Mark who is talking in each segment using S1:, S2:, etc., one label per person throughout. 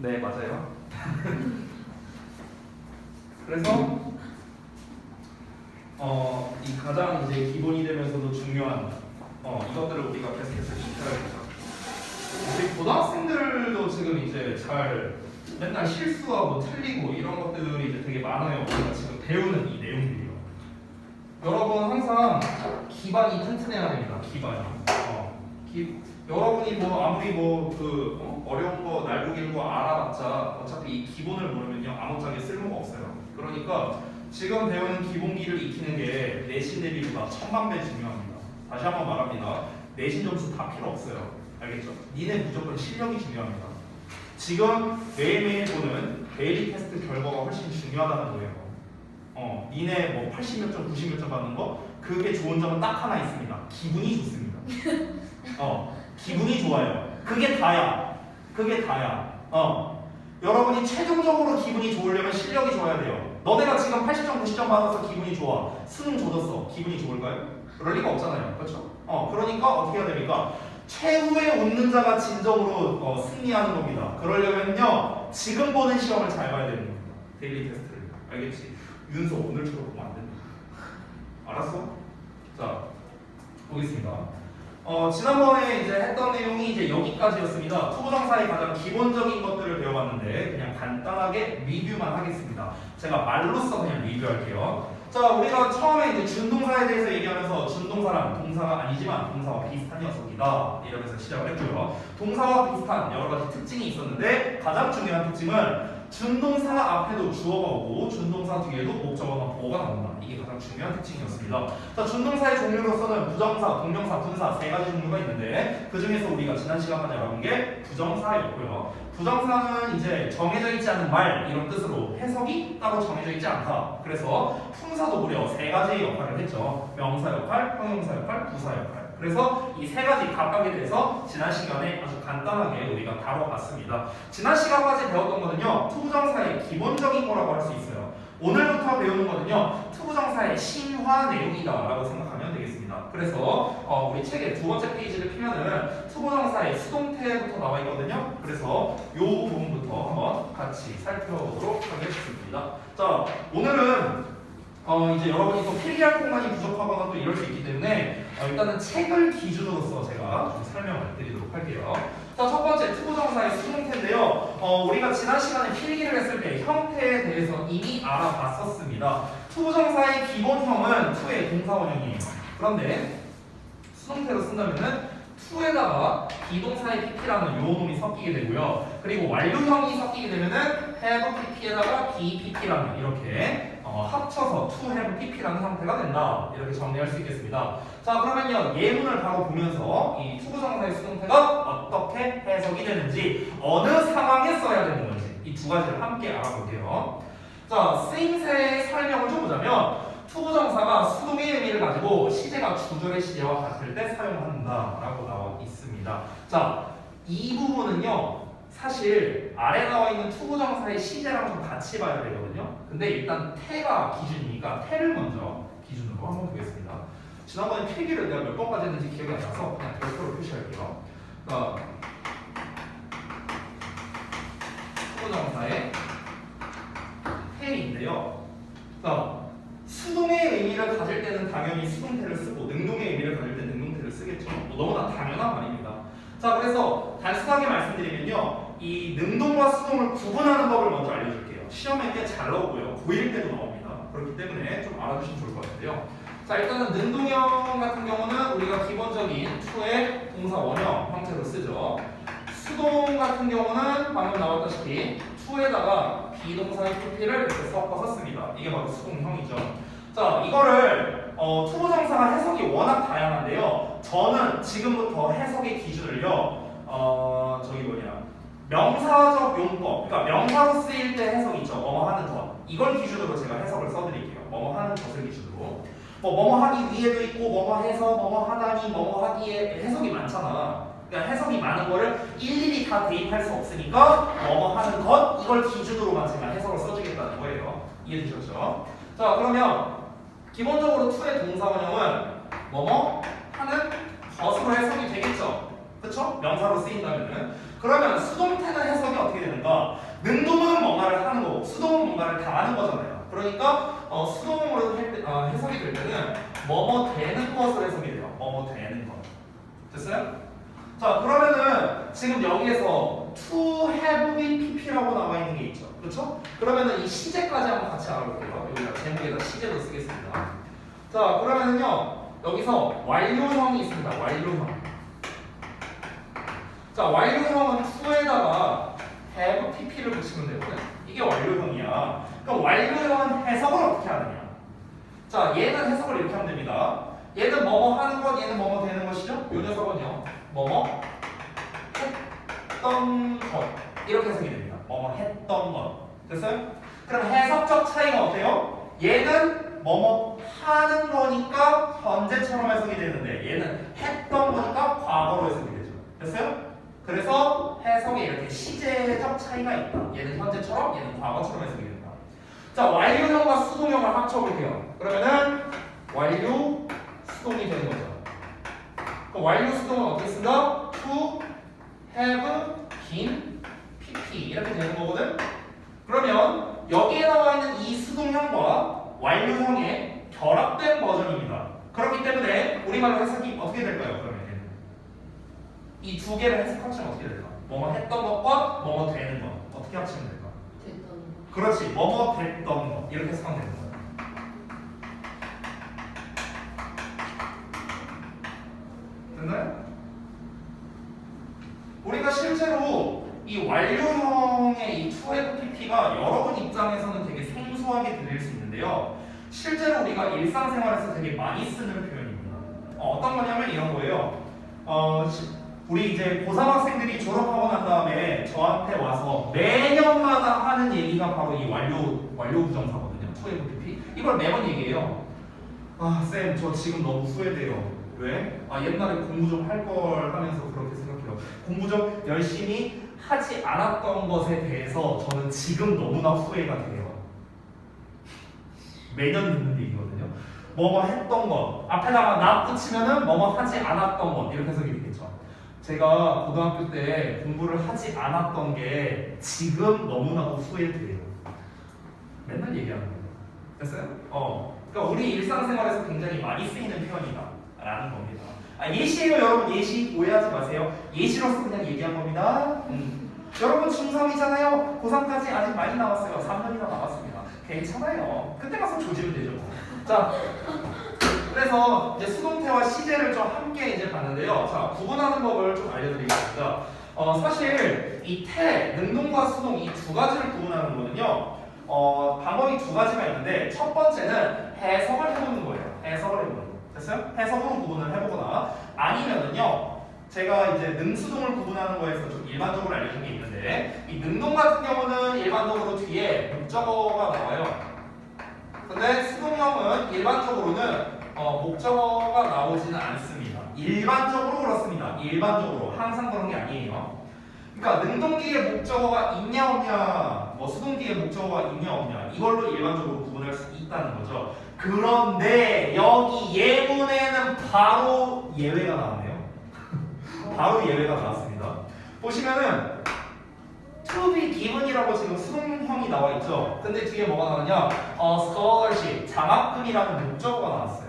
S1: 네, 맞아요. 그래서 이 가장 이제 기본이 되면서도 중요한 이것들을 우리가 계속해서 익혀야겠죠. 우리 고등학생들도 지금 이제 잘 맨날 실수하고 틀리고 이런 것들이 이제 되게 많아요. 우리가 지금 배우는 이 내용들이요. 여러분 항상 기반이 튼튼해야 됩니다. 기반이. 여러분이 뭐 아무리 어려운 거 날고 길고 알아봤자 어차피 이 기본을 모르면요 아무짝에 쓸모가 없어요. 그러니까 지금 배우는 기본기를 익히는 게 내신 대비보다 1000만 배 중요합니다. 다시 한번 말합니다. 내신 점수 다 필요 없어요. 알겠죠? 니네 무조건 실력이 중요합니다. 지금 매일매일 보는 데일리 테스트 결과가 훨씬 중요하다는 거예요. 니네 뭐 80몇 점, 90몇 점 받는 거 그게 좋은 점은 딱 하나 있습니다. 기분이 좋습니다. 기분이 좋아요. 그게 다야. 그게 다야. 여러분이 최종적으로 기분이 좋으려면 실력이 좋아야 돼요. 너네가 지금 80점, 90점 받아서 기분이 좋아. 수능 조졌어. 기분이 좋을까요? 그럴 리가 없잖아요. 그렇죠? 그러니까 어떻게 해야 됩니까? 최후의 웃는 자가 진정으로 승리하는 겁니다. 그러려면요 지금 보는 시험을 잘 봐야 되는 겁니다. 데일리 테스트를. 알겠지? 윤서 오늘처럼 보면 안 된다. 알았어? 자, 보겠습니다. 지난번에 이제 했던 내용이 이제 여기까지였습니다. 투부정사의 가장 기본적인 것들을 배워봤는데 그냥 간단하게 리뷰만 하겠습니다. 제가 말로써 그냥 리뷰할게요. 자, 우리가 처음에 이제 준동사에 대해서 얘기하면서 준동사란 동사가 아니지만 동사와 비슷한 녀석이다 이러면서 시작을 했고요. 동사와 비슷한 여러 가지 특징이 있었는데 가장 중요한 특징은 준동사 앞에도 주어가 오고 준동사 뒤에도 목적어나 보어가 나온다. 이게 가장 중요한 특징이었습니다. 자, 준동사의 종류로서는 부정사, 동명사, 분사 세 가지 종류가 있는데 그 중에서 우리가 지난 시간까지 알아본 게 부정사였고요. 부정사는 이제 정해져 있지 않은 말 이런 뜻으로 해석이 따로 정해져 있지 않다. 그래서 품사도 무려 세 가지의 역할을 했죠. 명사 역할, 형용사 역할, 부사 역할. 그래서 이 세 가지 각각에 대해서 지난 시간에 아주 간단하게 우리가 다뤄봤습니다. 지난 시간까지 배웠던 거는요 투부정사의 기본적인 거라고 할 수 있어요. 오늘부터 배우는 거는요 투부정사의 신화 내용이다라고 생각하면 되겠습니다. 그래서 우리 책의 두 번째 페이지를 피면은 투부정사의 수동태부터 나와 있거든요. 그래서 이 부분부터 한번 같이 살펴보도록 하겠습니다. 자, 오늘은 이제 여러분이 또 필기할 공간이 부족하거나 또 이럴 수 있기 때문에 일단은 책을 기준으로서 제가 좀 설명을 드리도록 할게요. 자, 첫 번째 투부정사의 수동태인데요. 우리가 지난 시간에 필기를 했을 때 형태에 대해서 이미 알아봤었습니다. 투부정사의 기본형은 투의 동사원형이에요. 그런데 수동태로 쓴다면은 to에다가 비동사의 pp라는 요 놈이 섞이게 되고요. 그리고 완료형이 섞이게 되면은 have pp에다가 be pp라는 이렇게 합쳐서 to have pp라는 형태가 된다. 이렇게 정리할 수 있겠습니다. 자, 그러면요 예문을 바로 보면서 이 투부정사의 수동태가 어떻게 해석이 되는지 어느 상황에 써야 되는 건지 이 두 가지를 함께 알아볼게요. 자, 쓰임새의 설명을 좀 보자면 투부정사가 수동의 의미를 가지고 시제가 주절의 시제와 같을 때 사용한다라고 나와 있습니다. 자, 이 부분은요 사실 아래 나와 있는 투부정사의 시제랑 좀 같이 봐야 되거든요. 근데 일단 태가 기준이니까 태를 먼저 기준으로 한번 보겠습니다. 지난번에 필기를 내가 몇 번까지 했는지 기억이 안 나서 그냥 별표로 표시할게요. 투부정사의 태인데요. 수동의 의미를 가질 때는 당연히 수동태를 쓰고 능동의 의미를 가질 때는 능동태를 쓰겠죠. 너무나 당연한 말입니다. 자, 그래서 단순하게 말씀드리면요 이 능동과 수동을 구분하는 법을 먼저 알려줄게요. 시험에 꽤 잘 나오고요 고1 때도 나옵니다. 그렇기 때문에 좀 알아두시면 좋을 것 같은데요. 자, 일단은 능동형 같은 경우는 우리가 기본적인 to의 동사 원형 형태로 쓰죠. 수동 같은 경우는 방금 나왔다시피 to에다가 비동사의 pp를 이렇게 섞어서 씁니다. 이게 바로 수동형이죠. 자, 이거를 투부정사가 해석이 워낙 다양한데요. 저는 지금부터 해석의 기준을요. 명사적 용법, 그러니까 명사로 쓰일 때 해석이 있죠. 뭐뭐 하는 것. 이걸 기준으로 제가 해석을 써드릴게요. 뭐뭐 하는 것을 기준으로. 뭐뭐 하기 위에도 있고, 뭐뭐 해서, 뭐뭐 하다니, 뭐뭐 하기에 해석이 많잖아. 그러니까 해석이 많은 거를 일일이 다 대입할 수 없으니까 뭐뭐 하는 것 이걸 기준으로만 제가 해석을 써주겠다는 거예요. 이해되셨죠? 자, 그러면 기본적으로 to의 동사원형은 뭐뭐 하는 것으로 해석이 되겠죠. 그쵸? 명사로 쓰인다면은. 그러면 수동태는 해석이 어떻게 되는가? 능동은 뭔가를 하는 거고 수동은 뭔가를 당하는 거잖아요. 그러니까 수동으로 해석이 될 때는 뭐뭐 되는 것으로 해석이 돼요. 뭐뭐 되는 것. 됐어요? 자, 그러면은 지금 여기에서 to have been pp라고 나와 있는 게 있죠. 그렇죠? 그러면은 이 시제까지 한번 같이 알아볼게요. 여기다 제목에다 시제도 쓰겠습니다. 자, 그러면은요 여기서 완료형이 있습니다. 완료형. 자, 완료형은 to에다가 have pp를 붙이면 되거든. 이게 완료형이야. 그럼 완료형은 해석을 어떻게 하느냐? 자, 얘는 해석을 이렇게 하면 됩니다. 얘는 뭐뭐 하는 것, 얘는 뭐뭐 되는 것이죠? 이 녀석은요, 뭐뭐 했던 것 이렇게 해석이 됩니다. 뭐뭐 했던 것. 됐어요? 그럼 해석적 차이가 어때요? 얘는 뭐뭐 하는 거니까 현재처럼 해석이 되는데 얘는 했던 거니까 과거로 해석이 되죠. 됐어요? 그래서 해석에 이렇게 시제적 차이가 있다. 얘는 현재처럼, 얘는 과거처럼 해석이 된다. 자, 완료형과 수동형을 합쳐볼게요. 그러면은 완료, 수동이 되는 거죠. 그럼 완료, 수동은 어떻게 쓴다? to, have, been, pp 이렇게 되는 거거든. 그러면 여기에 나와 있는 이 수동형과 완료형의 결합된 버전입니다. 그렇기 때문에 우리말로 해석이 어떻게 될까요? 그러면 이 두 개를 해석하시면 어떻게 될까? 뭐뭐 했던 것과 뭐뭐 되는 것 어떻게 합치면 될까?
S2: 됐던 거.
S1: 그렇지, 뭐뭐 됐던 것 이렇게 해석하면 되는 거야. 됐나요? 우리가 실제로 이 완료형의 이 2FPP가 여러분 입장에서는 되게 생소하게 들릴 수 있는데요. 실제로 우리가 일상생활에서 되게 많이 쓰는 표현입니다. 어떤 거냐면 이런 거예요. 우리 이제 고3 학생들이 졸업하고 난 다음에 저한테 와서 매년마다 하는 얘기가 바로 이 완료 부정사거든요. 2FPP. 이걸 매번 얘기해요. 아, 쌤, 저 지금 너무 후회돼요. 왜? 옛날에 공부 좀 할 걸 하면서 그렇게 생각해요. 공부 좀 열심히 하지 않았던 것에 대해서 저는 지금 너무나 후회가 돼요. 매년 듣는 얘기거든요. 뭐뭐 했던 것 앞에다가 나 붙이면은 뭐뭐 하지 않았던 것 이렇게 해석이 되겠죠. 제가 고등학교 때 공부를 하지 않았던 게 지금 너무나도 후회돼요. 맨날 얘기하는 거예요. 됐어요? 그러니까 우리 일상생활에서 굉장히 많이 쓰이는 표현이다라는 겁니다. 예시예요, 여러분. 예시 오해하지 마세요. 예시로서 그냥 얘기한 겁니다. 여러분 중3이잖아요. 고3까지 아직 많이 남았어요. 3년이나 남았습니다. 괜찮아요. 그때 가서 조지면 되죠. 자, 그래서 이제 수동태와 시제를 좀 함께 이제 봤는데요. 자, 구분하는 법을 좀 알려드리겠습니다. 사실 이 태, 능동과 수동 이 두 가지를 구분하는 거는요. 방법이 두 가지가 있는데 첫 번째는 해석을 해보는 거예요. 해석을 해보는 거. 됐어요? 해석으로 구분을 해보거나 아니면은요. 제가 이제 능수동을 구분하는 거에서 좀 일반적으로 알려준 게 있는데 이 능동 같은 경우는 일반적으로 뒤에 목적어가 나와요. 근데 수동형은 일반적으로는 목적어가 나오지는 않습니다. 일반적으로 그렇습니다. 일반적으로 항상 그런 게 아니에요. 그러니까 능동 뒤에 목적어가 있냐 없냐, 수동 뒤에 목적어가 있냐 없냐 이걸로 일반적으로 구분할 수 있다는 거죠. 그런데 여기 예문에는 바로 예외가 나왔네요. 바로 예외가 나왔습니다. 보시면은 to be given이라고 지금 수동형이 나와 있죠. 근데 뒤에 뭐가 나왔냐? scholarship, 장학금이라는 목적어가 나왔어요.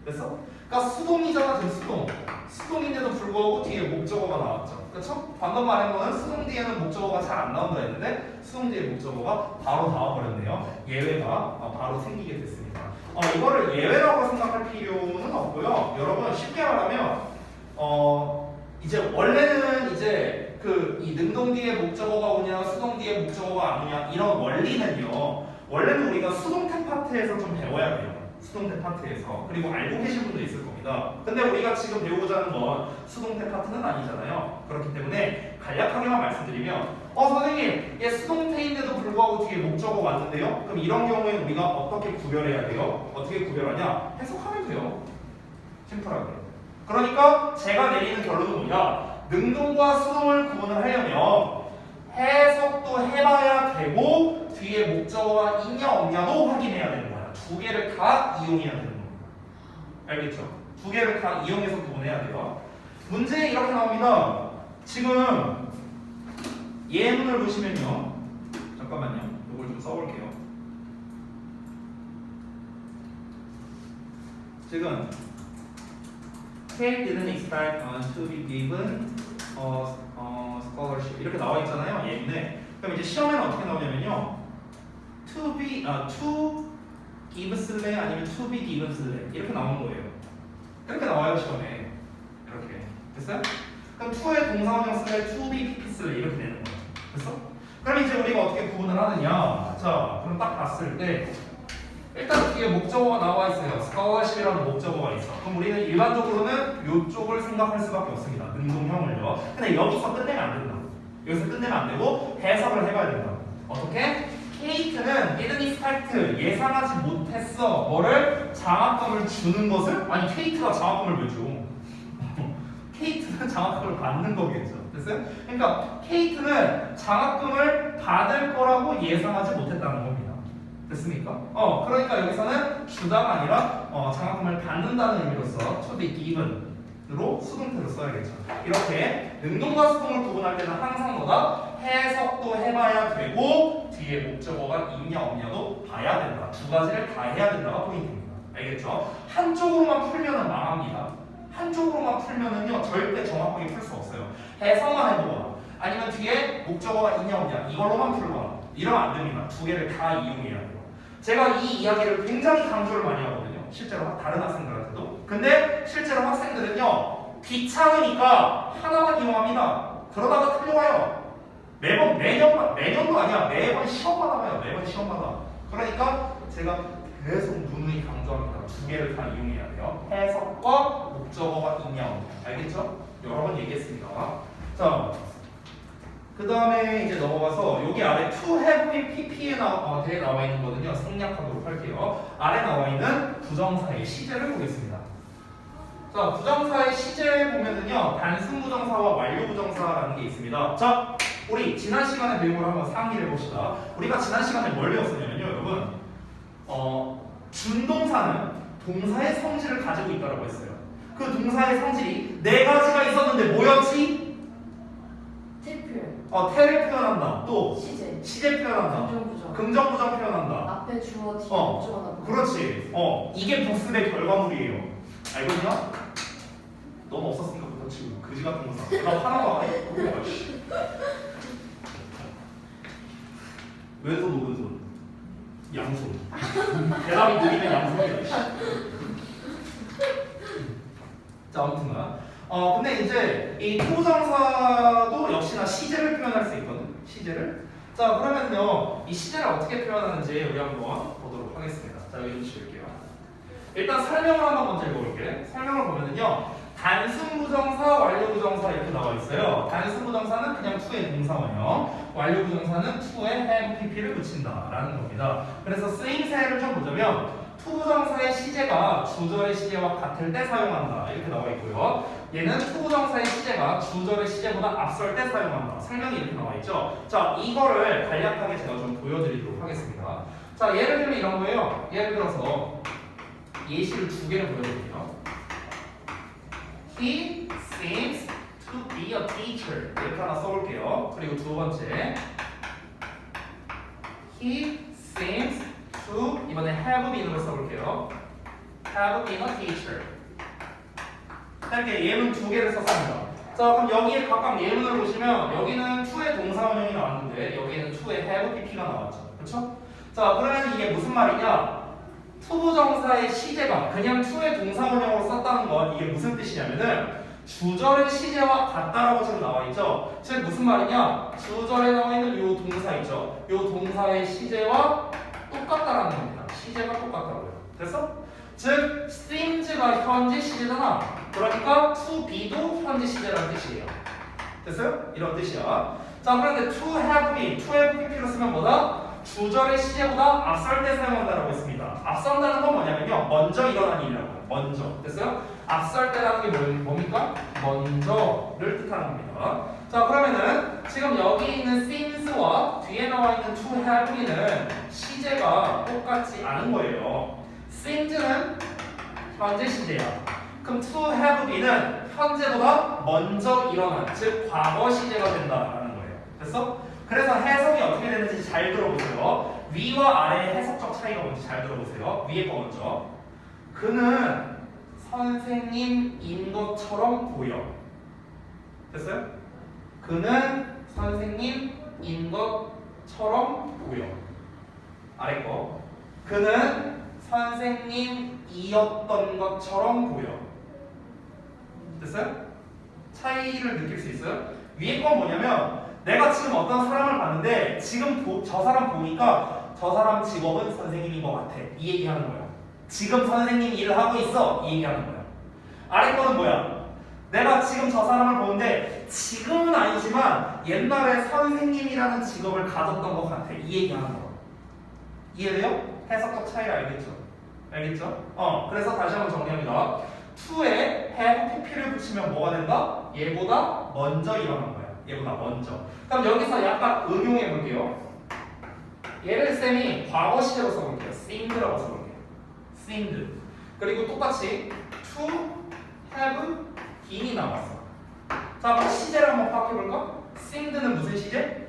S1: 그래서 그러니까 수동이잖아, 지금 수동. 수동인데도 불구하고 뒤에 목적어가 나왔죠. 그렇죠? 방금 말한 거는 수동 뒤에는 목적어가 잘 안 나온다 했는데 수동 뒤에 목적어가 바로 나와버렸네요. 예외가 바로 생기게 됐습니다. 이거를 예외라고 생각할 필요는 없고요. 여러분 쉽게 말하면 이제 원래는 이제 이 능동 뒤에 목적어가 오냐 수동 뒤에 목적어가 안 오냐 이런 원리는요. 원래는 우리가 수동태 파트에서 좀 배워야 돼요. 수동태 파트에서. 그리고 알고 계신 분도 있을 겁니다. 근데 우리가 지금 배우고자 하는 건 수동태 파트는 아니잖아요. 그렇기 때문에 간략하게만 말씀드리면 선생님 얘 수동태인데도 불구하고 뒤에 목적어가 왔는데요. 그럼 이런 경우에 우리가 어떻게 구별해야 돼요? 어떻게 구별하냐? 해석하면 돼요. 심플하게. 그러니까 제가 내리는 결론은 뭐냐? 능동과 수동을 구분을 하려면 해석도 해봐야 되고 뒤에 목적어가 있냐 없냐도 확인해야 되는 거야. 두 개를 다 이용해야 되는 겁니다. 알겠죠? 두 개를 다 이용해서 구분해야 돼요. 문제 이렇게 나옵니다. 지금 예문을 보시면요. 잠깐만요. 이걸 좀 써볼게요. 지금 Kate didn't expect to be given scholarship 이렇게 나와 있잖아요. 예문에. 그럼 이제 시험에는 어떻게 나오냐면요. to give 슬래 아니면 to be given 슬래 이렇게 나오는 거예요. 이렇게 나와요 시험에. 이렇게 됐어요? 그럼 to의 동사원형 슬래 to be pp 슬래 이렇게 되는 거예요. 됐어? 그럼 이제 우리가 어떻게 구분을 하느냐? 자, 그럼 딱 봤을 때 일단 뒤에 목적어가 나와 있어요. scholarship이라는 목적어가 있어. 그럼 우리는 일반적으로는 이쪽을 생각할 수밖에 없습니다. 능동형을요. 근데 여기서 끝내면 안 된다. 여기서 끝내면 안 되고 해석을 해봐야 된다. 어떻게? 케이트는 didn't expect 예상하지 못했어. 뭐를? 장학금을 주는 것을? 아니 케이트가 장학금을 왜 줘? 케이트는 장학금을 받는 거겠죠. 됐어요? 그러니까 케이트는 장학금을 받을 거라고 예상하지 못했다는 겁니다. 됐습니까? 그러니까 여기서는 주다가 아니라 장학금을 받는다는 의미로서 to be given으로 수동태로 써야겠죠. 이렇게 능동과 수동을 구분할 때는 항상 뭐다? 해석도 해봐야 되고 뒤에 목적어가 있냐 없냐도 봐야 된다. 두 가지를 다 해야 된다가 포인트입니다. 알겠죠? 한쪽으로만 풀면은 망합니다. 한쪽으로만 풀면은요 절대 정확하게 풀 수 없어요. 해석만 해보거나 아니면 뒤에 목적어가 있냐 없냐 이걸로만 풀거나 이러면 안 됩니다. 두 개를 다 이용해야 돼요. 제가 이 이야기를 굉장히 강조를 많이 하거든요. 실제로 다른 학생들한테도. 근데 실제로 학생들은요 귀찮으니까 하나만 이용합니다. 그러다가 틀려와요. 매년도 아니야. 매번 시험마다 봐요. 매번 시험마다. 그러니까 제가 계속 누누이 강조합니다. 두 개를 다 이용해야 돼요. 해석과 목적어가 있냐 없냐. 알겠죠? 여러 번 얘기했습니다. 자, 그 다음에 이제 넘어가서 여기 아래 to have pp에 대해 나와 있는 거는요 생략하도록 할게요. 아래 나와 있는 부정사의 시제를 보겠습니다. 자, 부정사의 시제 보면은요 단순 부정사와 완료 부정사라는 게 있습니다. 자, 우리 지난 시간에 배운 걸 한번 상기를 해봅시다. 우리가 지난 시간에 뭘 배웠었냐면요, 여러분. 준동사는 동사의 성질을 가지고 있다고 했어요. 그 동사의 성질이 네 가지가 있었는데 뭐였지? 태를 표현한다. 또 시제 표현한다. 긍정부정 표현한다.
S2: 앞에 주어 뒤에 목적어.
S1: 그렇지. 이게 복습의 결과물이에요. 알겠냐? 너무 없었으니까 부터 치고 그지 같은 거사. 나 하나도 안 해. 왼손 오른손. 양손. 대답이 느리면 양손이야. 자, 아무튼가. 근데 이제 이 토부정사도 역시나 시제를 표현할 수 있거든. 시제를. 자, 그러면요 이 시제를 어떻게 표현하는지 우리 한번 보도록 하겠습니다. 자, 여기 좀 지울게요. 일단 설명을 한번 먼저 읽어볼게. 설명을 보면은요 단순 부정사, 완료 부정사 이렇게 나와 있어요. 단순 부정사는 그냥 to의 동사원형, 완료 부정사는 to에 have pp를 붙인다라는 겁니다. 그래서 쓰임새를 좀 보자면 to 부정사의 시제가 주절의 시제와 같을 때 사용한다 이렇게 나와 있고요. 얘는 to 부정사의 시제가 주절의 시제보다 앞설 때 사용한다. 설명이 이렇게 나와 있죠. 자, 이거를 간략하게 제가 좀 보여드리도록 하겠습니다. 자, 예를 들면 이런 거예요. 예를 들어서 예시를 두 개를 보여드릴게요. He seems to be a teacher. 이렇게 하나 써볼게요. 그리고 두 번째, He seems to 이번에 have been으로 써볼게요. Have been a teacher. 이렇게 예문 두 개를 썼습니다. 자, 그럼 여기에 각각 예문을 보시면 여기는 to의 동사원형이 나왔는데 여기는 to의 have pp가 나왔죠. 그렇죠? 자, 그러면 이게 무슨 말이냐? 투부정사의 시제가 그냥 to의 동사원형으로 썼다는 건 이게 무슨 뜻이냐면은 주절의 시제와 같다라고 지금 나와 있죠. 즉 무슨 말이냐? 주절에 나와 있는 요 동사 있죠. 요 동사의 시제와 똑같다라는 겁니다. 시제가 똑같다고요. 됐어? 즉 seems가 현재 시제잖아. 그러니까 to be도 현재 시제라는 뜻이에요. 됐어요? 이런 뜻이야. 자, 그런데 to have been, to have pp로 쓰면 뭐다? 주절의 시제보다 앞설 때 사용한다라고 했습니다. 앞선다는 건 뭐냐면요, 먼저 일어난 일이라고요. 먼저. 됐어요? 앞설 때라는 게 뭡니까? 먼저를 뜻하는 겁니다. 자, 그러면은 지금 여기 있는 seems와 뒤에 나와 있는 to have been은 시제가 똑같지 않은 거예요. seems는 현재 시제야. 그럼 to have been은 현재보다 먼저 일어난, 즉 과거 시제가 된다라는 거예요. 됐어? 그래서 해석이 어떻게 되는지 잘 잘 들어보세요. 위와 아래의 해석적 차이가 뭔지 잘 들어보세요. 위에 거 먼저. 그는 선생님인 것처럼 보여. 됐어요? 그는 선생님인 것처럼 보여. 아래 거. 그는 선생님이었던 것처럼 보여. 됐어요? 차이를 느낄 수 있어요? 위에 건 뭐냐면 내가 지금 어떤 사람을 봤는데 지금 저 사람 보니까 저 사람 직업은 선생님인 것 같아. 이 얘기하는 거야. 지금 선생님 일을 하고 있어. 이 얘기하는 거야. 아래 거는 뭐야? 내가 지금 저 사람을 보는데 지금은 아니지만 옛날에 선생님이라는 직업을 가졌던 것 같아. 이 얘기하는 거야. 이해돼요? 해석적 차이를 알겠죠? 알겠죠? 그래서 다시 한번 정리합니다. to에 have pp를 붙이면 뭐가 된다? 얘보다 먼저 일어난 거야. 얘보다 먼저. 그럼 여기서 약간 응용해 볼게요. 얘를 쌤이 과거 시제로 써볼게요. seemed라고 써볼게요. seemed. 그리고 똑같이 to have been이 나왔어. 자, 그럼 시제를 한번 파악해볼까? seemed는 무슨 시제?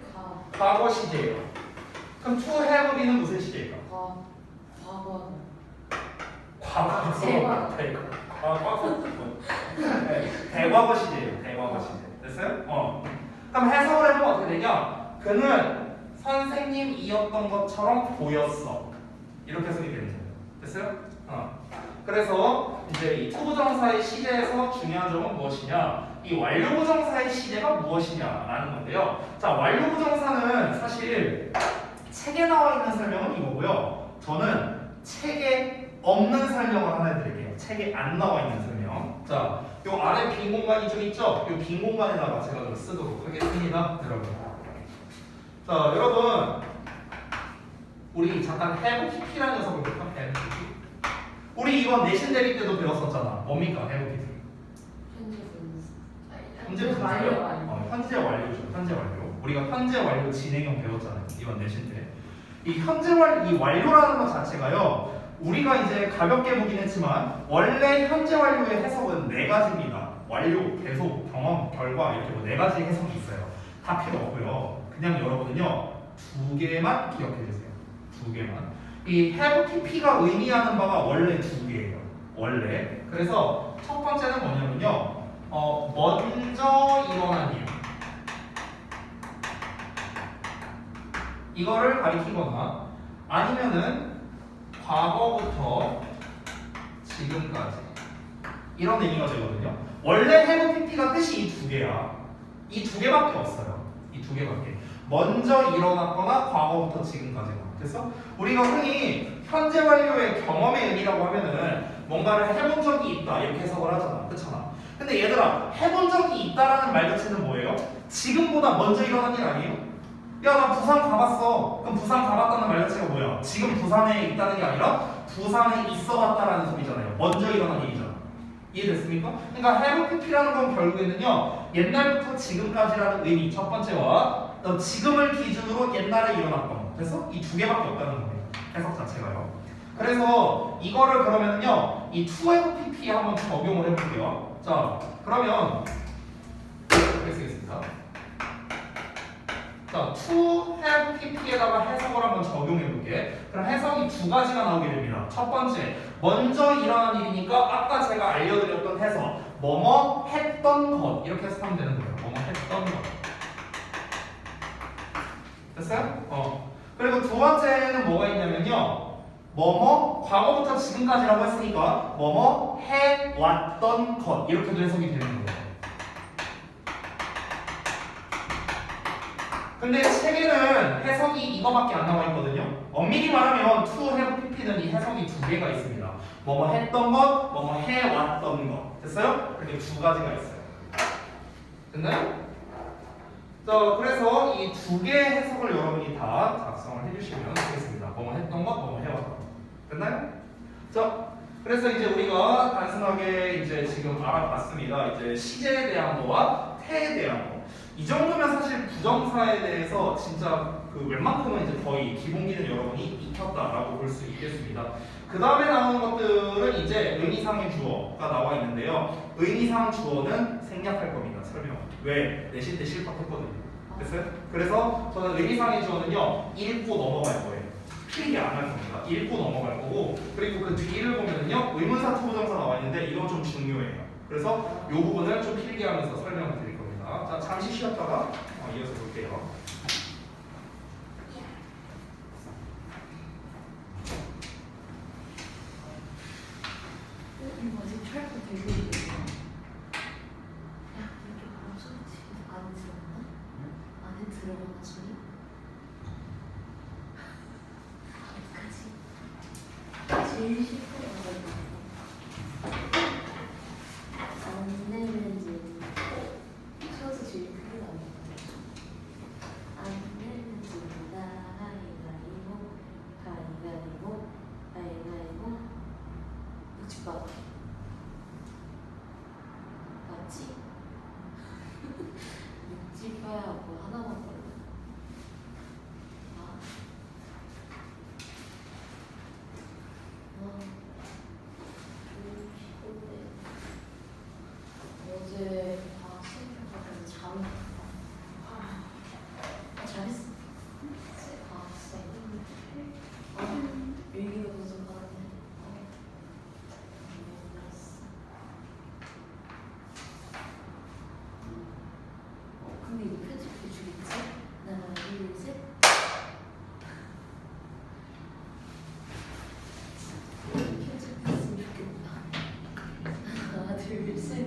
S1: 과거 시제예요. 그럼 to have been은 무슨 시제일까?
S2: 과거.
S1: 대과거 시제예요. 대과거 시제. 됐어요? 그럼 해석을 해보면 어떻게 되냐? 그는 선생님이었던 것처럼 보였어. 이렇게 해석이 되는 거예요. 됐어요? 그래서 이제 이 투부정사의 시제에서 중요한 점은 무엇이냐? 이 완료부정사의 시제가 무엇이냐라는 건데요. 자, 완료부정사는 사실 책에 나와 있는 설명은 이거고요. 저는 책에 없는 설명을 하나 해드릴게요. 책에 안 나와 있는 설명. 자, 요 아래 빈 공간이 좀 있죠? 요 빈 공간에다가 제가 좀 쓰도록 하겠습니다, 여러분. 자, 여러분, 우리 잠깐 have pp라는 녀석을 볼까? have pp. 우리 이번 내신 대비 때도 배웠었잖아. 뭡니까, have pp? 현재 분사요? 현재 완료죠. 현재 완료. 우리가 현재 완료 진행형 배웠잖아요. 이번 내신 때. 이 이 완료라는 것 자체가요. 우리가 이제 가볍게 보긴 했지만 원래 현재 완료의 해석은 네 가지입니다. 완료, 계속, 경험, 결과 이렇게 뭐 네 가지 해석이 있어요. 다 필요 없고요. 그냥 여러분은요 두 개만 기억해 주세요. 두 개만. 이 have pp가 의미하는 바가 원래 두 개예요. 원래. 그래서 첫 번째는 뭐냐면요. 먼저 일어난 일. 이거를 가리키거나 아니면은 과거부터 지금까지 이런 의미가 되거든요. 원래 have pp가 뜻이 이 두 개야. 이 두 개밖에 없어요. 이 두 개밖에. 먼저 일어났거나 과거부터 지금까지가. 그래서 우리가 흔히 현재 완료의 경험의 의미라고 하면은 뭔가를 해본 적이 있다 이렇게 해석을 하잖아. 그렇잖아. 근데 얘들아, 해본 적이 있다라는 말 자체는 뭐예요? 지금보다 먼저 일어난 일 아니에요? 야, 나 부산 가봤어. 그럼 부산 가봤다는 말 자체가 뭐야? 지금 부산에 있다는 게 아니라 부산에 있어 봤다라는 소리잖아요. 먼저 일어난 일이잖아. 이해됐습니까? 그러니까 have pp라는 건 결국에는요 옛날부터 지금까지라는 의미 첫 번째와 지금을 기준으로 옛날에 일어났던 거. 그래서 이 두 개밖에 없다는 거예요. 해석 자체가요. 그래서 이거를 그러면은요 이 to have pp에 한번 적용을 해볼게요. 자, 그러면 이렇게 쓰겠습니다. 자, to have pp에다가 해석을 한번 적용해 볼게. 그럼 해석이 두 가지가 나오게 됩니다. 첫 번째, 먼저 일어난 일이니까 아까 제가 알려드렸던 해석, 뭐뭐 했던 것 이렇게 해석하면 되는 거예요. 뭐뭐 했던 것. 됐어요? 그리고 두 번째는 뭐가 있냐면요. 뭐뭐 과거부터 지금까지라고 했으니까 뭐뭐 해왔던 것 이렇게도 해석이 되는 거예요. 근데 책에는 해석이 이거밖에 안 나와 있거든요. 엄밀히 말하면 to have pp는 이 해석이 두 개가 있습니다. 뭐뭐 했던 것, 뭐뭐 해왔던 것. 됐어요? 그렇게 두 가지가 있어요. 됐나요? 자, 그래서 이 두 개의 해석을 여러분이 다 작성을 해주시면 되겠습니다. 뭐뭐 했던 것, 뭐뭐 해왔던 것. 됐나요? 자, 그래서 이제 우리가 단순하게 이제 지금 알아봤습니다. 이제 시제에 대한 거와 태에 대한 거. 이 정도면 사실 부정사에 대해서 진짜 그 웬만큼은 이제 거의 기본기는 여러분이 익혔다라고 볼 수 있겠습니다. 그 다음에 나오는 것들은 이제 의미상의 주어가 나와 있는데요. 의미상 주어는 생략할 겁니다. 설명. 왜? 내신 때 실습했거든요. 됐어요? 그래서 저는 의미상의 주어는요 읽고 넘어갈 거예요. 필기 안 할 겁니다. 읽고 넘어갈 거고 그리고 그 뒤를 보면요 의문사 투부정사 나와 있는데 이건 좀 중요해요. 그래서 이 부분을 좀 필기하면서 설명을 드릴 겁니다. 자 잠시 쉬었다가 이어서 볼게요.
S2: 이거 아직 철거 되고 있네. 야, 이렇게 바로 소리지. 안에 들어가나? 안에 들어가나 소리? 어떡하지? 제일 싫은 거가 안 내면지. 쳐서 제일 크게 나는 거. 안 내면지. 가위바위보, 가위바위보, 가위바위보. 묻지 마. 맞지? 묻지 마야 뭐 하나만 걸려. 아. 피곤해. 어제 방학생일까지 잠이 잘했어. 방학생. 일기도 도서관에. 근데 이거 편집해 주겠지? 하나, 둘, 셋. 편집했으면 좋겠다. 하나, 둘, 셋.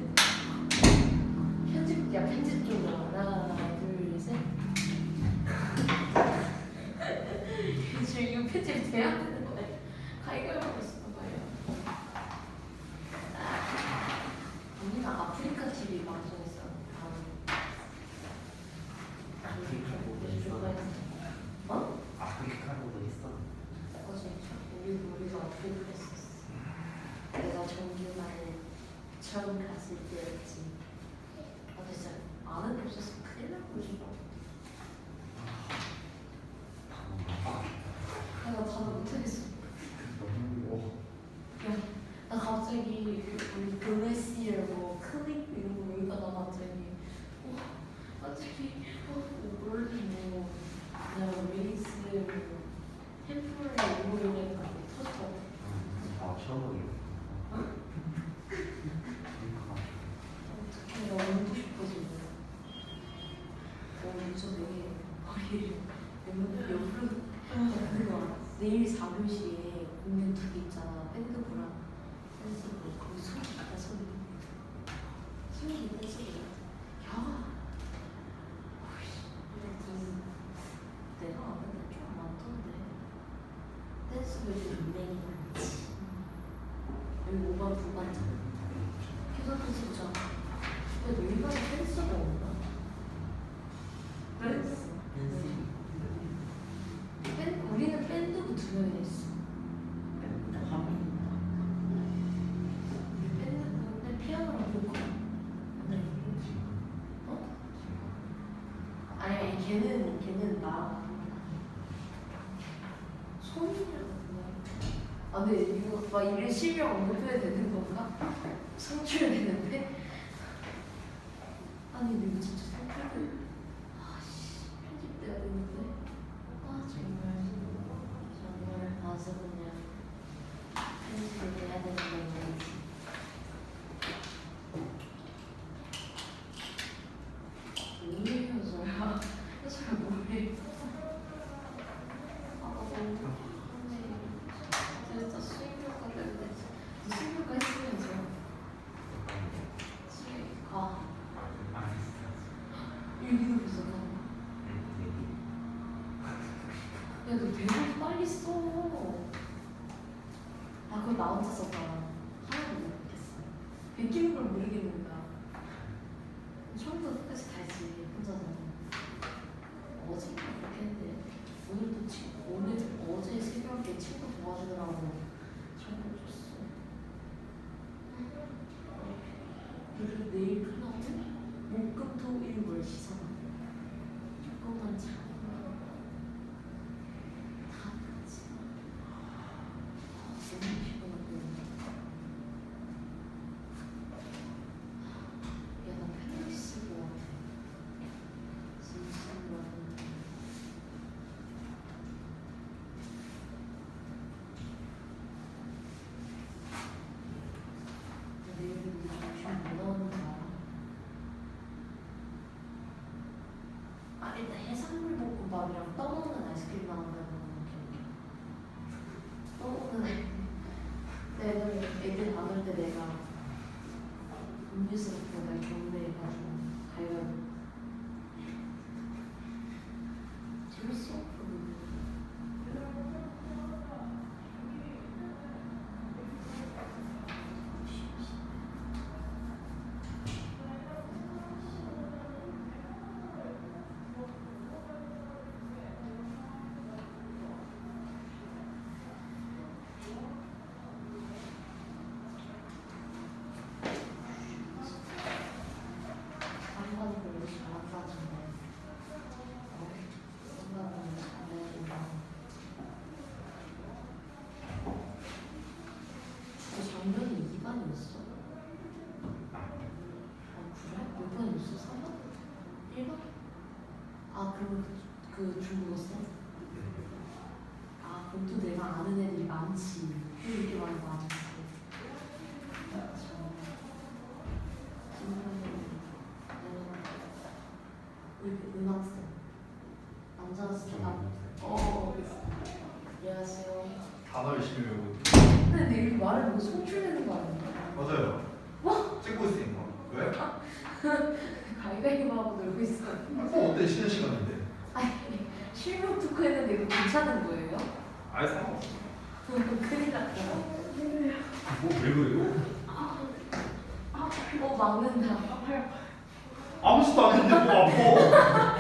S2: 편집 좀 하나, 둘, 셋. 지금 이거 편집 돼야 되는 거네. 가위가위하고 있어 봐요. 언니가 아프리카 TV 방송했어. 어?
S3: 아프리카로도 있어.
S2: 어제 우리가 아프리카 했었어. 내가 정규만에 처음 갔을 때였지. 아 진짜 아는 게 없어서 큰일 날 뻔했어. 내가 단어 못하겠어. 야, 나 갑자기 우리 글래시라고 클릭 이런 거 여기가 나 갑자기 놀리고 그냥 레이스 템플레 이런 거 이러니까 터져.
S3: 아, 처음이요.
S2: 어떻게 나 울고 싶어지고. 무슨 머리를 옆으로 그거 내일 4교시에 공연 2개 있잖아. 밴드부랑 댄스부. 거기 소리 있다 소리. 소리 있다 소리. 야. 내가 아는 게좀 많던데. 댄스 교실 인맥이 많지. 여기 5반 9반잖아. 계속 진짜. 근데 너희가 댄스가 없나? 댄스. 우리는 밴드부 2명이 했어. 우리 밴드부인데 피아노랑 보컬. 어? 아니 걔는 나. 소민이라고 그냥. 아 근데 이거 막 이런 실명 언급해야 되는 건가? 성취해야 되는데? 아니 근데 이거 진짜 성취를 아씨 편집돼야 되는데 아 정말 봐서 그냥 편집을 해야 되는 건지 오늘 효소야? 효소야 뭐해? 진짜 수익료가 되는데 수익료가 했으면서 수익가 일기도 비싸다. 야, 너 대본 빨리 써. 아, 그거 나 혼자 썼잖아. 하나도 못했어. 베끼는 걸 모르겠는 거야. 처음부터 끝까지 다 했지, 혼자서는. 어제 그렇게 했는데, 오늘도 어제 새벽에 친구 도와주느라고 전화 줬어. 그리고 내일 끝나고, 목금토일 월 시사나. 조금만 참으면 다 끝이야. 너무 피곤하고. 야, 나 편지 쓸 것 같아. 진짜. 그냥 떠먹는 아이스크림 나온다는 기억이. 떠먹는 애들 안 올 때 내가 음료수 같은 거 내가 경매해가지고 가위바위보. 재밌어. 작년에 2반이었어. 그래? 몇 반이었어? 3반? 1반? 아 그러면 그 중국어 쌤? 아 그럼 또 내가 아는 애들이 많지. 또 이렇게 많이 많았어. 은학생 남자였어. 안녕하세요.
S1: 단어 열심히 외우고.
S2: 근데 이렇게 말하면 뭐 송출되는 거 아니야?
S1: 맞아요. 찍고 있으니까. 왜?
S2: 가위바위보 하고 놀고 있어.
S1: 어때? 쉬는 시간인데.
S2: 아니 실명 토크 했는데 이거 괜찮은 거예요?
S1: 아예 상관없어.
S2: 큰일 났다.
S1: 뭐왜 그래요?
S2: 막는다.
S1: 아무 짓도 안 했는데 뭐 아파.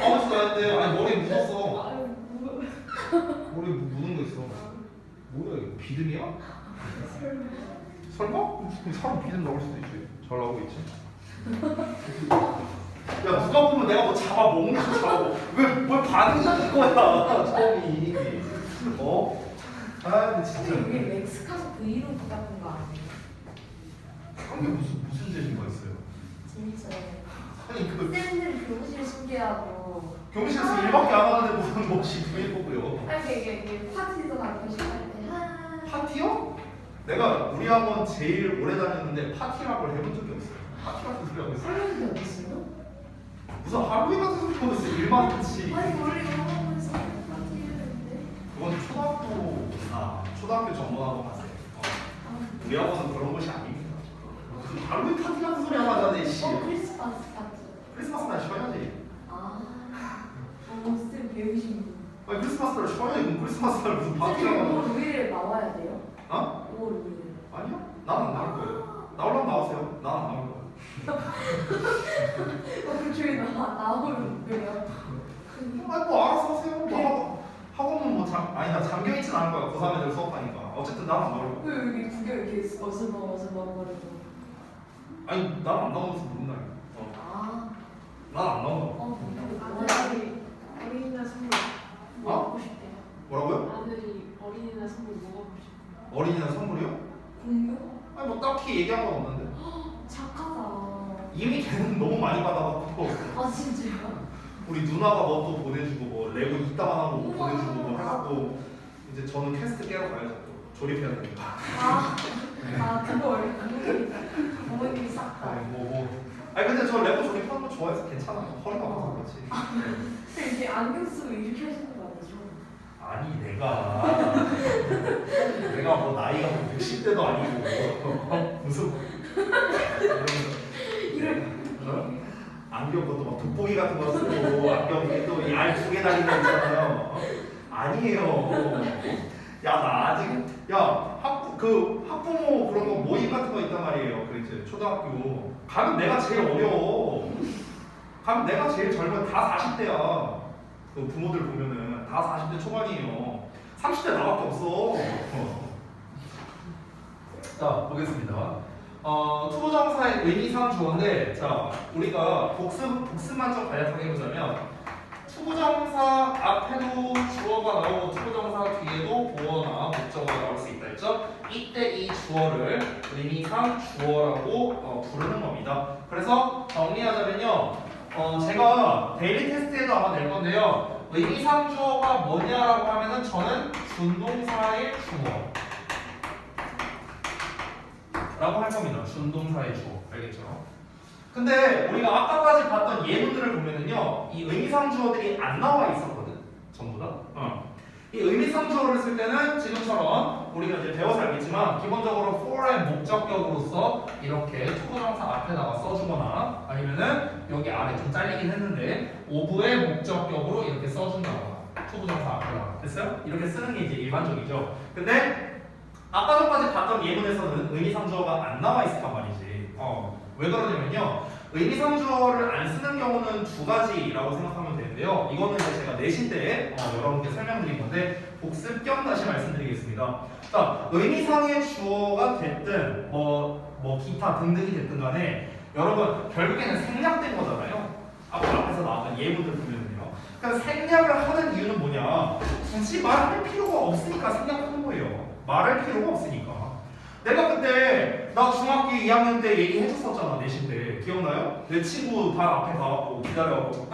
S1: 아무 짓도 안 했는데. 아니 머리에 묻었어. 머리에 묻은 거 있어. 뭐야 이거 비듬이야? 설마? 사람 비듬 나올 수도 있지. 잘 나오고 있지. 야 누가 보면 내가 뭐 잡아 먹는 거 잡아. 왜뭘 반응이 이거야 처음이. 어? 아 근데 진짜.
S2: 근데 이게 멕스카소 브이로그 같은 거 아니에요?
S1: 그런 게 무슨 재미가 있어요?
S2: 재밌어요.
S1: 아니 그
S2: 쌤들이 교무실 소개하고
S1: 교무실에서 일밖에 안 하는데 무슨 몫이 브이로그요?
S2: 아니 이게 파티도 가끔씩 할 때
S1: 파티요? 내가 우리 학원 제일 오래 다녔는데 파티라고 해본 적이 없어요. 파티라는 소리 하고 있어요.
S2: 하루는 게 어딨어요?
S1: 무슨 할로윈 같은 소리 하고 있어요. 일만 같이.
S2: 아니 우리 영어에서 파티 했는데
S1: 그건 초등학교 전문학원 갔어요. 우리 학원은 그런 곳이 아닙니다. 무슨 할로윈 파티 같은 소리 하고 하자네 씨.
S2: 크리스마스 파티.
S1: 크리스마스 날 쉬어야지.
S2: 쌤 배우신 분.
S1: 아니 크리스마스 날 쉬어야지. 그럼 크리스마스 날 무슨 파티라고
S2: 쌤
S1: 하는
S2: 5월 5일에 나와야 돼요?
S1: 어?
S2: 5월 5일.
S1: 아니요? 나는 안 나올 거예요. 나오려면 나오세요. 난 안 나올 거예요.
S2: 그쪽에 나오면 왜요?
S1: 아니 뭐 알아서 하세요. 뭐 학원은 뭐 나 잠겨 있진 않을 거야. 고3 애들 수업하니까. 어쨌든 난 안 나올 거야.
S2: 왜 여기 구경 이렇게 어슬렁어슬렁거리고.
S1: 아니 난 안 나오면서 무슨 날이야. 난 안 나온다고.
S2: 아들이 어린이날 선물 뭐
S1: 어?
S2: 하고 싶대요?
S1: 뭐라고요?
S2: 아들이 어린이날 선물 뭐 하고 싶대요?
S1: 어린이날 선물이요?
S2: 공유?
S1: 아니 뭐 딱히 얘기한 건 없는데.
S2: 착하다.
S1: 이미 걔는 너무 많이 받아갖고
S2: 아 진짜요?
S1: 우리 누나가 뭐 또 보내주고 뭐 레고 이따만한 거뭐 보내주고 뭐 해갖고 이제 저는 퀘스트 깨러 가야죠. 또 조립해야 되니까.
S2: 그거 원래 부모님이 싹다.
S1: 아니 근데 저 레고 조립하는 거 좋아해서 괜찮아요. 허리가 아파서 그렇지.
S2: 근데 이게 안경 쓰고 이렇게 하시는 거 아니죠?
S1: 아니 내가 뭐 나이가 뭐 60대도 아니고 무슨
S2: 이런
S1: 안경 것도 막 돋보기 같은 거 쓰고 안경 위에 또 알 2개 달린 거 있잖아요. 아니에요. 야 나 아직 학부모 그런 거 모임 같은 거 있단 말이에요. 그 이제 초등학교 가면 내가 제일 어려워. 가면 내가 제일 젊어. 다 40대야. 그 부모들 보면은 다 40대 초반이에요. 30대 나밖에 없어. 자 보겠습니다. 투부정사의 의미상 주어인데, 자 우리가 복습만 좀 간략하게 해보자면, 투부정사 앞에도 주어가 나오고 투부정사 뒤에도 보어나 목적어가 나올 수 있다 했죠? 이때 이 주어를 의미상 주어라고 부르는 겁니다. 그래서 정리하자면요, 제가 데일리 테스트에도 아마 낼 건데요, 의미상 주어가 뭐냐라고 하면은 저는 준동사의 주어 라고 할 겁니다. 준동사의 주어. 알겠죠? 근데 우리가 아까까지 봤던 예문들을 보면은요, 이 의미상 주어들이 안 나와 있었거든. 전부 이 의미상 주어를 쓸 때는 지금처럼 우리가 이제 배워서 알겠지만 기본적으로 for의 목적격으로서 이렇게 투부정사 앞에다가 써주거나 아니면은 여기 아래 좀 잘리긴 했는데 오브의 목적격으로 이렇게 써준다거나 투부정사 앞에다가 됐어요? 이렇게 쓰는 게 이제 일반적이죠. 근데 아까 전까지 봤던 예문에서는 의미상주어가 안 나와 있었단 말이지. 왜 그러냐면요. 의미상주어를 안 쓰는 경우는 두 가지라고 생각하면 되는데요. 이거는 이제 제가 내신 때 여러분께 설명드린 건데 복습 겸 다시 말씀드리겠습니다. 자, 의미상의 주어가 됐든 뭐 기타 등등이 됐든 간에 여러분 결국에는 생략된 거잖아요. 앞에서 나왔던 예문들 보면은요. 그러니까 생략을 하는 이유는 뭐냐? 굳이 말할 필요가 없으니까 생략하는 거예요. 말할 필요가 없으니까. 내가 그때 나 중학교 2학년 때 얘기해줬었잖아. 내신 때 기억나요? 내 친구 발 앞에 가갖고 기다려갖고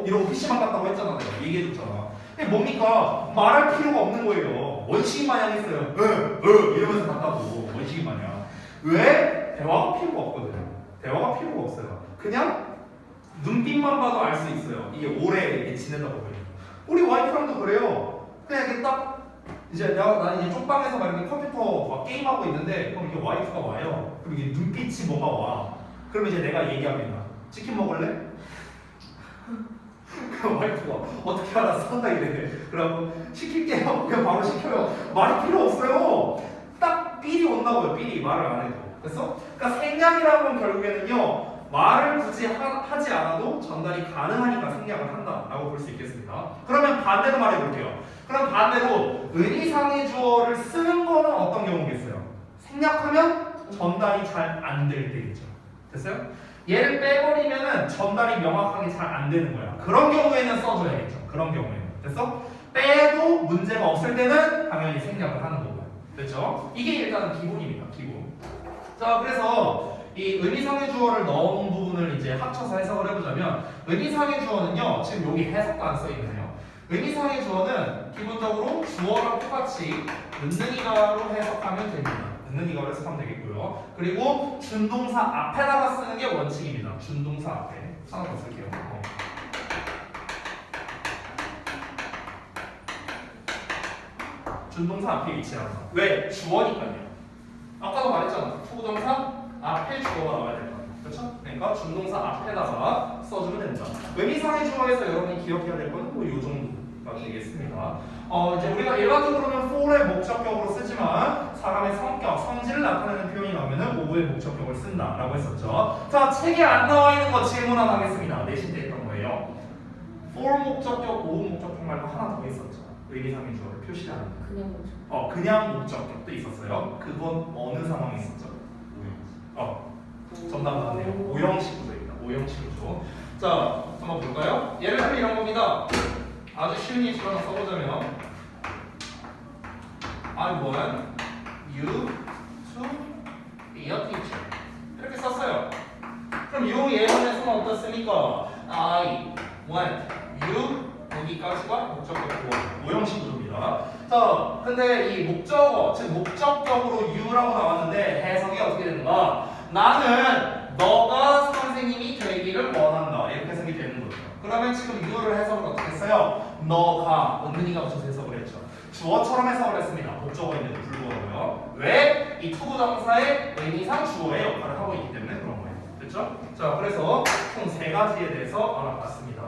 S1: 이러고 PC방 갔다고 했잖아. 내가 얘기해줬잖아. 근데 뭡니까? 말할 필요가 없는 거예요. 원시인 마냥 했어요. 이러면서 갔다고 원시인 마냥. 왜? 대화가 필요가 없거든. 대화가 필요가 없어요. 그냥 눈빛만 봐도 알 수 있어요. 이게 오래 지내다 보면. 우리 와이프랑도 그래요. 그냥 이렇게 딱 이제 난 이제 쪽방에서 막 이렇게 컴퓨터 막 게임하고 있는데 그럼 이게 와이프가 와요. 그럼 이게 눈빛이 뭐가 와. 그러면 이제 내가 얘기합니다. 치킨 먹을래? 그 와이프가 어떻게 알았어? 딱 이래. 그러고 시킬게요. 그냥 바로 시켜요. 말이 필요 없어요. 딱 삘이 온다고요. 삘이 말을 안 해도. 그래서 그러니까 생략이라는 건 결국에는요. 말을 굳이 하지 않아도 전달이 가능하니까 생략을 한다라고 볼 수 있겠습니다. 그러면 반대로 말해볼게요. 그럼 반대로 의미상의 주어를 쓰는 거는 어떤 경우겠어요? 생략하면 전달이 잘 안 될 때겠죠. 됐어요? 얘를 빼버리면은 전달이 명확하게 잘 안 되는 거야. 그런 경우에는 써줘야겠죠. 그런 경우에는. 됐어? 빼도 문제가 없을 때는 당연히 생략을 하는 거고. 됐죠? 이게 일단은 기본입니다. 기본. 자, 그래서 이 의미상의 주어를 넣은 부분을 이제 합쳐서 해석을 해보자면 의미상의 주어는요. 지금 여기 해석도 안 써있네요. 의미상의 주어는 기본적으로 주어랑 똑같이 은능이가로 해석하면 됩니다. 은능이가로 해석하면 되겠고요. 그리고 준동사 앞에다가 쓰는 게 원칙입니다. 준동사 앞에 하나 더 쓸게요. 준동사 앞에 위치한다. 왜? 주어니까요. 아까도 말했잖아. 투부정사 앞에 주어가 나와야 된다. 그렇죠? 그러니까 준동사 앞에다가 써주면 된다. 의미상의 주어에서 여러분이 기억해야 될 건 뭐 이 정도가 되겠습니다. 이제 우리가 일반적으로는 for의 목적격으로 쓰지만 사람의 성격, 성질을 나타내는 표현이 나오면은 오브의 목적격을 쓴다라고 했었죠. 자, 책에 안 나와 있는 거 질문 하나 하겠습니다. 내신 때 했던 거예요. for 목적격, 오브 목적격 말고 하나 더 있었죠. 의미상의 주어를 표시하는 거.
S2: 그냥 뭐죠?
S1: 그냥 목적격도 있었어요. 그건 어느 상황에 있었죠? 정답 나왔네요. 오형식 구조입니다. 오형식 구조. 자, 한번 볼까요? 예를 들면 이런 겁니다. 아주 쉬운 예시로 하나 써보자면 I want you to be a teacher. 이렇게 썼어요. 그럼 이 예문에서는 어떻습니까? I want you 여기까지가 목적격 구조. 오형식 구조입니다. 자, 근데 이 목적어, 즉 목적격으로 you라고 나왔는데 해석이 어떻게 되는가? 나는 너가 선생님이 되기를 원한다. 이렇게 해석이 되는 거죠. 그러면 지금 you를 해석을 어떻게 했어요? 너가, 은근히가 붙여서 해석을 했죠. 주어처럼 해석을 했습니다. 목적어인데도 불구하고요. 왜? 이 투부정사의 의미상 주어의 역할을 하고 있기 때문에 그런 거예요. 됐죠? 자, 그래서 총 세 가지에 대해서 알아봤습니다.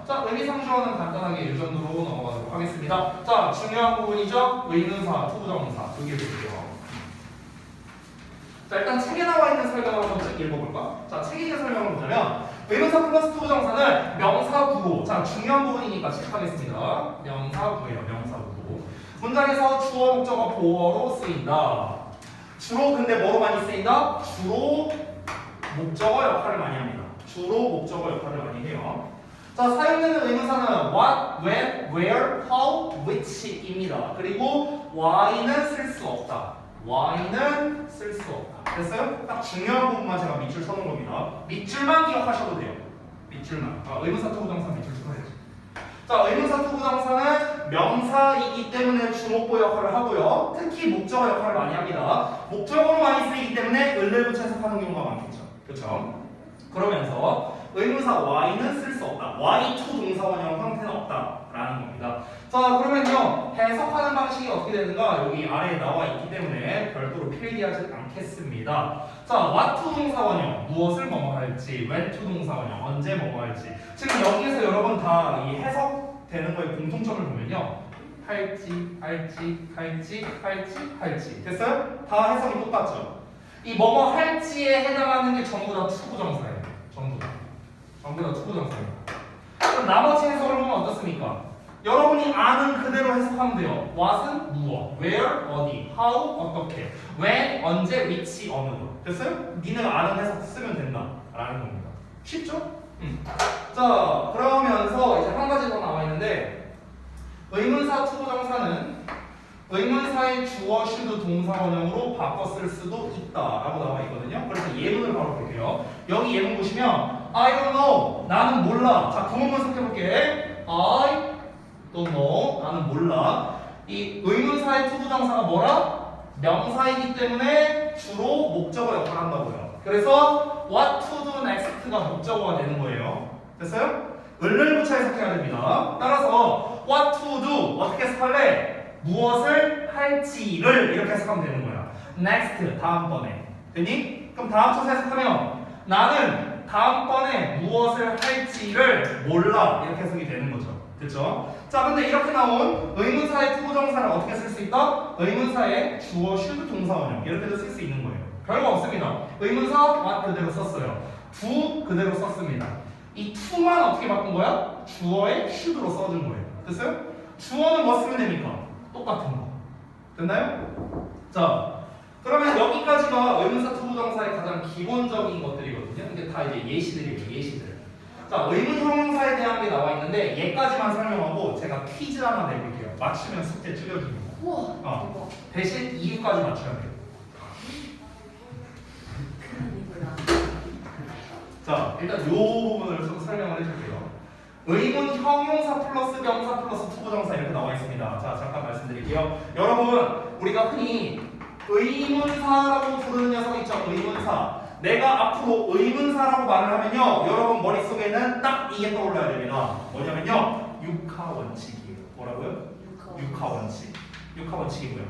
S1: 자, 의미상 주어는 간단하게 이 정도로 넘어가도록 하겠습니다. 자, 중요한 부분이죠. 의문사, 투부정사. 여기 볼게요. 자, 일단 책에 나와 있는 설명을 한번 읽어볼까? 자, 책에 있는 설명을 보자면 의문사 플러스 투부정사는 명사구호. 자, 중요한 부분이니까 체크하겠습니다. 명사구호예요. 명사구호. 문장에서 주어, 목적어, 보어로 쓰인다. 주로 근데 뭐로 많이 쓰인다? 주로 목적어 역할을 많이 합니다. 주로 목적어 역할을 많이 해요. 자, 사용되는 의문사는 what, when, where, how, which입니다. 그리고 why는 쓸 수 없다. why는 쓸 수 없다. 됐어요? 딱 중요한 부분만 제가 밑줄 쳐놓은 겁니다. 밑줄만 기억하셔도 돼요. 밑줄만. 의문사 투부정사 밑줄 쳐야지. 자, 의문사 투부정사는 명사이기 때문에 주목보 역할을 하고요. 특히 목적어 역할을 많이 합니다. 목적어로 많이 쓰이기 때문에 을을 붙여 해석하는 경우가 많겠죠. 그렇죠? 그러면서 의문사 y는 쓸 수 없다. y2 동사원형 형태는 없다라는 겁니다. 자, 그러면요 되는가 여기 아래에 나와 있기 때문에 별도로 필기하지 않겠습니다. 자, what to 동사 원형 무엇을 뭐뭐 할지, when to 동사 원형 언제 뭐뭐 할지. 지금 여기에서 여러분 다 이 해석되는 거에 공통점을 보면요. 할지, 할지 됐어요? 다 해석이 똑같죠? 이 뭐뭐 할지에 해당하는 게 전부 다 투부정사예요. 전부 다 투부정사입니다. 그럼 나머지 해석을 보면 어떻습니까? 여러분이 아는 그대로 해석하면 돼요. what은 무엇, where 어디, how 어떻게, when 언제, which 어느로. 됐어요? 니는 아는 해석 쓰면 된다 라는 겁니다. 쉽죠? 자, 그러면서 이제 한 가지 더 나와 있는데 의문사 투부정사는 의문사의 주어 슈드 동사 원형으로 바꿔 쓸 수도 있다라고 나와 있거든요. 그래서 예문을 바로 볼게요. 여기 예문 보시면 I don't know 나는 몰라. 자, 구문 분석해 볼게. I don't know 나는 몰라. 이 의문사의 투부정사가 뭐라? 명사이기 때문에 주로 목적어 역할을 한다고요. 그래서 what to do next가 목적어가 되는 거예요. 됐어요? 을을 붙여 해석해야 됩니다. 따라서 what to do 어떻게 해석할래? 무엇을 할지를 이렇게 해석하면 되는 거야. next 다음번에. 됐니? 그럼 다음 쳐서 해석하면 나는 다음번에 무엇을 할지를 몰라 이렇게 해석이 되는 거죠. 됐죠? 자, 근데 이렇게 나온 의문사의 투부정사를 어떻게 쓸 수 있다? 의문사의 주어 should 동사 원형 이렇게도 쓸 수 있는 거예요. 별거 없습니다. 의문사 what 그대로 썼어요. do 그대로 썼습니다. 이 to만 어떻게 바꾼 거야? 주어의 should로 써준 거예요. 됐어요? 주어는 뭐 쓰면 됩니까? 똑같은 거. 됐나요? 자, 그러면 여기까지가 의문사 투부정사의 가장 기본적인 것들이거든요. 근데 다 이제 예시들이에요. 예시들. 자, 의문 형용사에 대한 게 나와 있는데 얘까지만 설명하고 제가 퀴즈 하나 내볼게요. 맞추면 숙제 줄여줍니다.
S2: 우와.
S1: 대신 이유까지 맞춰야 돼요.
S2: 그러니구나.
S1: 자, 일단 요 부분을 좀 설명을 해줄게요. 의문 형용사 플러스 명사 플러스 투부정사 이렇게 나와 있습니다. 자, 잠깐 말씀드릴게요. 여러분, 우리가 흔히 의문사라고 부르는 녀석 있죠? 의문사. 내가 앞으로 의문사라고 말을 하면요, 여러분 머릿속에는 딱 이게 떠올라야 됩니다. 뭐냐면요, 육하 원칙이에요. 뭐라고요? 육하 원칙. 육하 원칙이 뭐예요?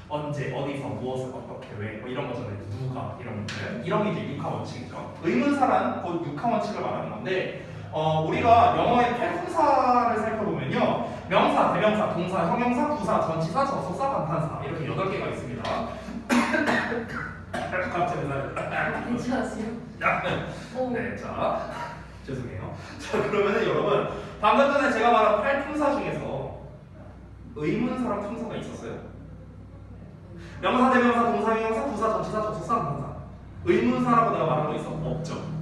S1: 언제, 어디서, 무엇을, 어떻게, 왜, 뭐 이런 거잖아요. 누가, 이런 것들. 이런 게 이제 육하 원칙이죠. 의문사란 곧 육하 원칙을 말하는 건데, 우리가 영어의 팔품사를 살펴보면요, 명사, 대명사, 동사, 형용사, 부사, 전치사, 접속사, 감탄사 이렇게 8개가 있습니다. 갑자기
S2: 괜찮으세요?
S1: 네, 자, 죄송해요. 자, 그러면은 여러분, 방금 전에 제가 말한 팔품사 중에서 의문사랑 품사가 있었어요? 명사, 대명사, 동사, 형용사, 부사, 전치사, 접속사, 감탄사. 의문사라고 내가 말한 거 있어? 없죠.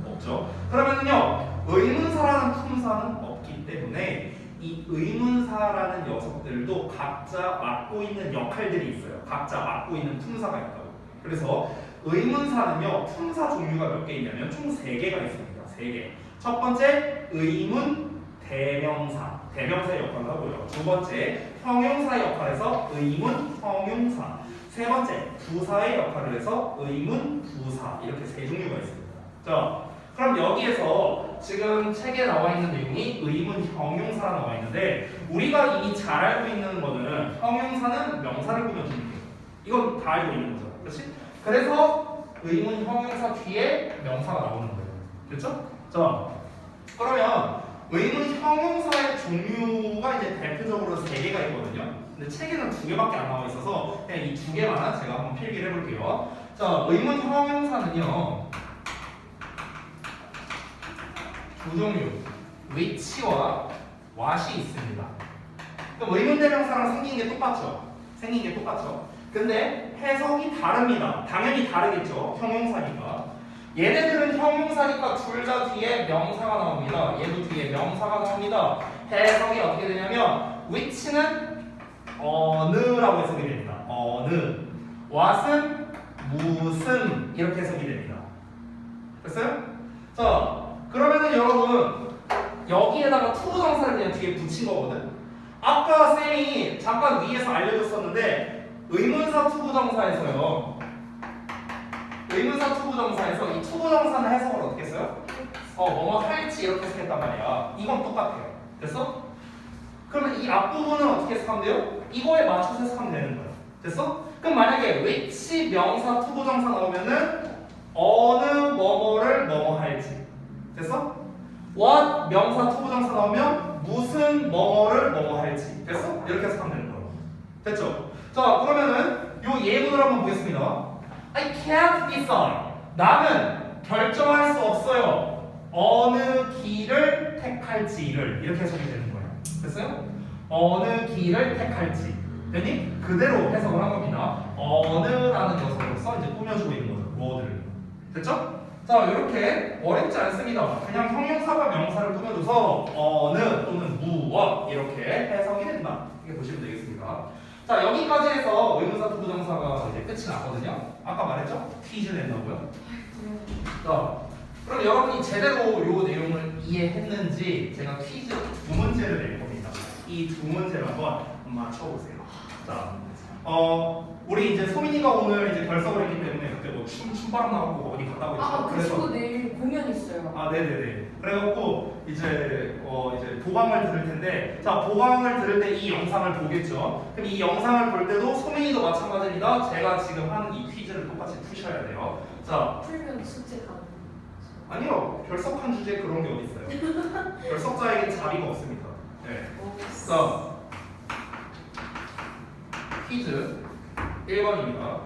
S1: 그러면은요, 의문사라는 품사는 없기 때문에 이 의문사라는 녀석들도 각자 맡고 있는 역할들이 있어요. 각자 맡고 있는 품사가 있다고. 그래서 의문사는요, 품사 종류가 몇 개 있냐면 총 3개가 있습니다. 3개. 첫 번째, 의문 대명사. 대명사의 역할을 하고요. 두 번째, 형용사의 역할에서 의문 형용사. 세 번째, 부사의 역할을 해서 의문 부사. 이렇게 3종류가 있습니다. 자, 그럼 여기에서 지금 책에 나와 있는 내용이 의문 형용사가 나와 있는데, 우리가 이미 잘 알고 있는 거는 형용사는 명사를 꾸며주는 거예요. 이건 다 알고 있는 거죠. 그렇지? 그래서 의문 형용사 뒤에 명사가 나오는 거예요. 됐죠? 자, 그러면 의문 형용사의 종류가 이제 대표적으로 3개가 있거든요. 근데 책에는 2개밖에 안 나와 있어서 그냥 이 2개만 제가 한번 필기를 해볼게요. 자, 의문 형용사는요, 2종류, which와 what이 있습니다. 그럼 의문대명사랑 생긴 게 똑같죠? 근데 해석이 다릅니다. 당연히 다르겠죠. 형용사니까. 얘네들은 형용사니까 둘 다 뒤에 명사가 나옵니다. 얘도 뒤에 명사가 나옵니다. 해석이 어떻게 되냐면 which는 어느라고 해석이 됩니다. 어느. what은 무슨 이렇게 해석이 됩니다. 됐어요? 자, 그러면은 여러분 여기에다가 투부정사를 그냥 뒤에 붙인 거거든. 아까 쌤이 잠깐 위에서 알려줬었는데 의문사 투부정사에서요, 의문사 투부정사에서 이 투부정사는 해석을 어떻게 써요? 뭐뭐 할지 이렇게 해석했단 말이야. 이건 똑같아요. 됐어? 그러면 이 앞부분은 어떻게 해석하면 돼요? 이거에 맞춰서 해석하면 되는 거예요. 됐어? 그럼 만약에 which 명사 투부정사 나오면은 어느 뭐뭐를 뭐뭐 할지. 됐어? what 명사 투부정사 나오면 무슨 뭐뭐를 뭐뭐 할지. 됐어? 이렇게 해석하면 되는 거야. 됐죠? 자, 그러면은 요 예문을 한번 보겠습니다. I can't decide. 나는 결정할 수 없어요. 어느 길을 택할지를. 이렇게 해석이 되는 거예요. 됐어요? 어느 길을 택할지. 됐니? 그대로 해석을 한 겁니다. 어느라는 녀석으로서 이제 꾸며주고 있는 거죠. 워드를. 됐죠? 자, 이렇게 어렵지 않습니다. 그냥 형용사와 명사를 꾸며줘서 어느 또는 무엇 이렇게 해석이 된다. 이렇게 보시면 되겠습니다. 자, 여기까지 해서 의문사 투부정사가 이제 끝이 났거든요. 아까 말했죠? 퀴즈 낸다고요. 자, 그럼 여러분이 제대로 요 내용을 이해했는지 제가 퀴즈 두 문제를 낼 겁니다. 이 두 문제를 한번 맞춰보세요. 자, 우리 이제 소민이가 오늘 이제 결석을 했기 때문에 그때 뭐 춤바람 나가고 어디 갔다고 했죠.
S2: 그 친구 내일 공연 있어요.
S1: 아, 네네네. 그래갖고 이제 이제 보강을 들을 텐데, 자, 보강을 들을 때 이 영상을 보겠죠. 그럼 이 영상을 볼 때도 소민이도 마찬가지입니다. 제가 지금 하는 이 퀴즈를 똑같이 푸셔야 돼요. 자,
S2: 풀면 숙제가.
S1: 아니요, 결석한 주제 그런 게 어디 있어요? 결석자에게 자리가 없습니다. 네. 자, 퀴즈 1번입니다.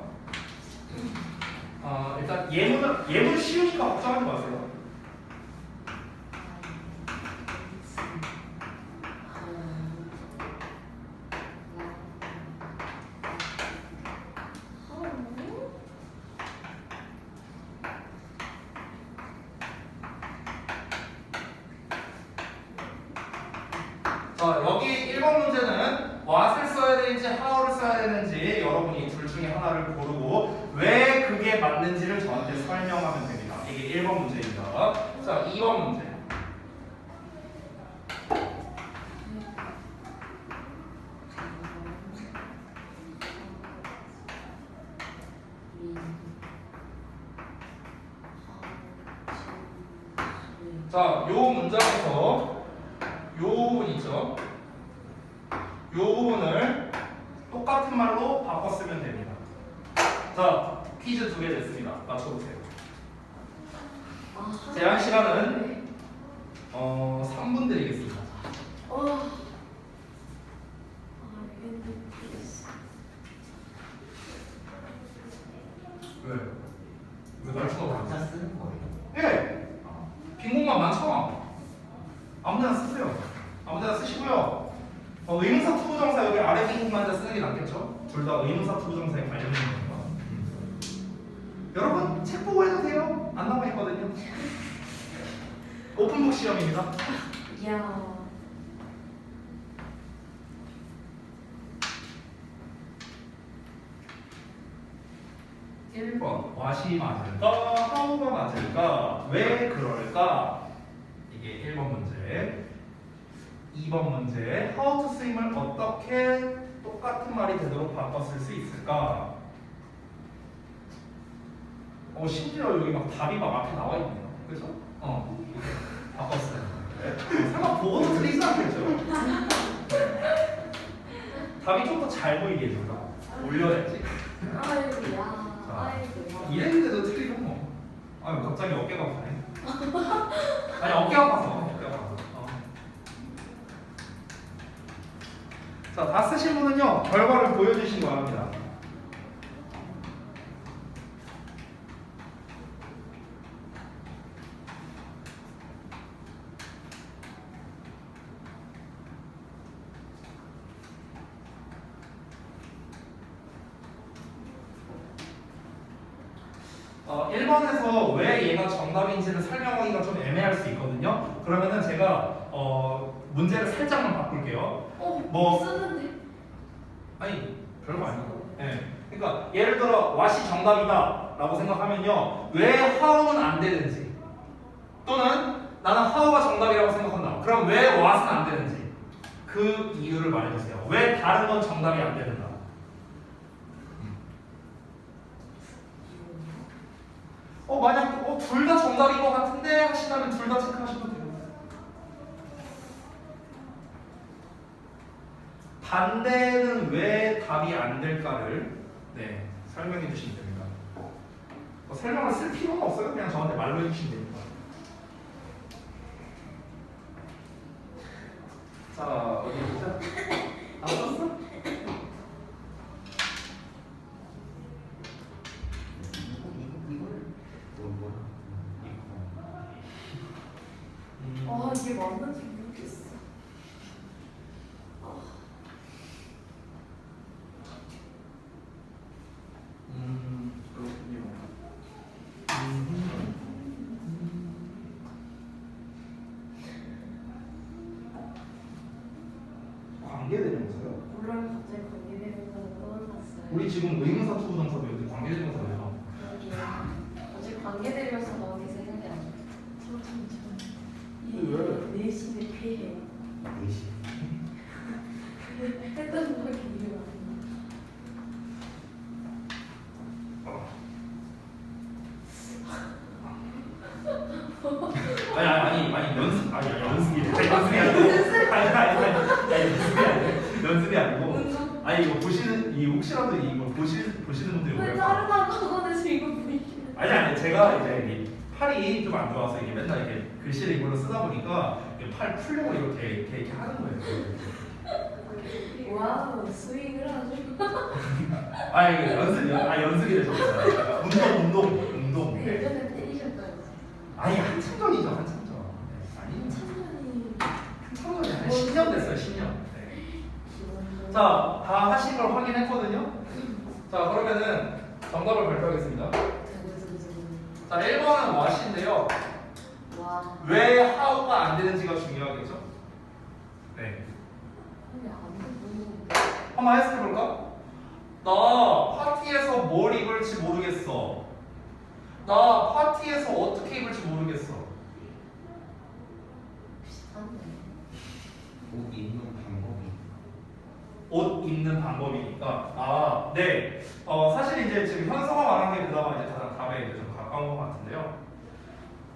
S1: 일단 예문 쉬우니까 걱정하지 마세요. 자, 여기 1번 문제는 what을 써야 되는지 how를 써야 되는지 여러분이 둘 중에 하나를 고르고 왜 그게 맞는지를 저한테 설명하면 됩니다. 이게 1번 문제입니다. 자, 2번 문제. 자, 요 문장에서 요 부분 있죠? 요 부분을 똑같은 말로 바꿔 쓰면 됩니다. 자, 퀴즈 2개 됐습니다. 맞춰보세요. 제한 시간은 3분 드리겠습니다. 왜? 왜날 쳐다보는
S3: 각자 쓰는 거예요.
S1: 예! 빈 공간 많잖아. 아무데나 쓰세요. 아무데나 쓰시고요. 의문사 투부정사 여기 아래 빈 공간에다 쓰는 게 낫겠죠? 둘 다 의문사 투부정사에 관련된 거니까. 여러분 책 보고 해도 돼요. 안 남아 있거든요. 오픈북 시험입니다.
S2: 이야.
S1: 1번 what이 맞을까? how가 맞을까? 왜 그럴까? 이게 1번 문제. 2번 문제 how to swim을 어떻게 똑같은 말이 되도록 바꿔 쓸 수 있을까? 심지어 여기 막 답이 막 앞에 나와 있네요. 그죠? 바꿨어요. 설마 보고도 틀리진 않겠죠? 답이 좀 더 잘 보이게 해줄까? 올려야지.
S2: 아이고야.
S1: 자,
S2: 아이고야.
S1: 이랬는데도 틀리면 뭐. 아유, 갑자기 어깨가 아파네. 아니, 어깨 아파서. 어깨 아파서. 자, 다 쓰신 분은요, 결과를 보여주신 거 합니다. 어, 1번에서 왜 얘가 정답인지를 설명하기가 좀 애매할 수 있거든요. 그러면은 제가 문제를 살짝만 바꿀게요. 뭐-
S2: 쓰는데.
S1: 아니, 별거 아니고. 예. 그러니까 예를 들어 what이 정답이다라고 생각하면요, 왜 how는 안 되는지, 또는 나는 how가 정답이라고 생각한다. 그럼 왜 what은 안 되는지 그 이유를 말해주세요. 왜 다른 건 정답이 안 되는가? 만약 둘 다 정답인 것 같은데 하시다면 둘 다 체크하셔도 돼요. 반대는 왜 답이 안 될까를 네, 설명해 주시면 됩니다. 설명을 쓸 필요는 없어요. 그냥 저한테 말로 해주시면 됩니다. 자, 어디 보자. 다 썼어?
S2: 아 이게 맞는지 모르겠어.
S1: 그렇군요. 관계대명사요?
S2: 물론 갑자기 관계대명사가 떠올랐어요.
S1: 우리 지금 의문사 투부정사 배우는데 관계대명사 왜요?
S2: 그러게요. 어제 관계대명사가 생각이 안 나.
S1: 왜?
S2: 내신의 폐해.
S3: 내신.
S2: 했던 걸 기억이
S1: 아니 연습이 연습이 아니고
S2: 운동.
S1: 아니 이거 보시는 이 혹시라도 이거 보시는 분들이
S2: 왜
S1: 오해가
S2: 다른 학원에서 이거 보이시면
S1: 아니 제가 이제 이 팔이 좀 안 좋아서 이게 맨날 이렇게 글씨를 이걸로 쓰다 보니까 이팔 풀려고 이렇게 하는 거예요.
S2: 와우 스윙을 하죠.
S1: 아니 연습이 되셨어요. 운동.
S2: 네, 예전에 때리셨다면서.
S1: 아니 한참 전이죠 한참 전. 아니
S2: 천년이
S1: 한참 전이 한 10년 됐어요 10년. 네. 자, 다 하신 걸 확인했거든요. 자, 그러면은 정답을 발표하겠습니다. 자, 1번은 what인데요.
S2: 와.
S1: 왜 how가 안 되는지가 중요하겠죠? 네.
S2: 근데 안 보이는
S1: 한번 해석해 볼까? 나 파티에서 뭘 입을지 모르겠어. 나 파티에서 어떻게 입을지 모르겠어.
S2: 비슷한데.
S3: 옷 입는 방법이.
S1: 옷 입는 방법이니까. 아, 네. 사실 이제 지금 현서가 말한 게 그나마 이제 가장 답에 이제 좀 가까운 것 같은데요.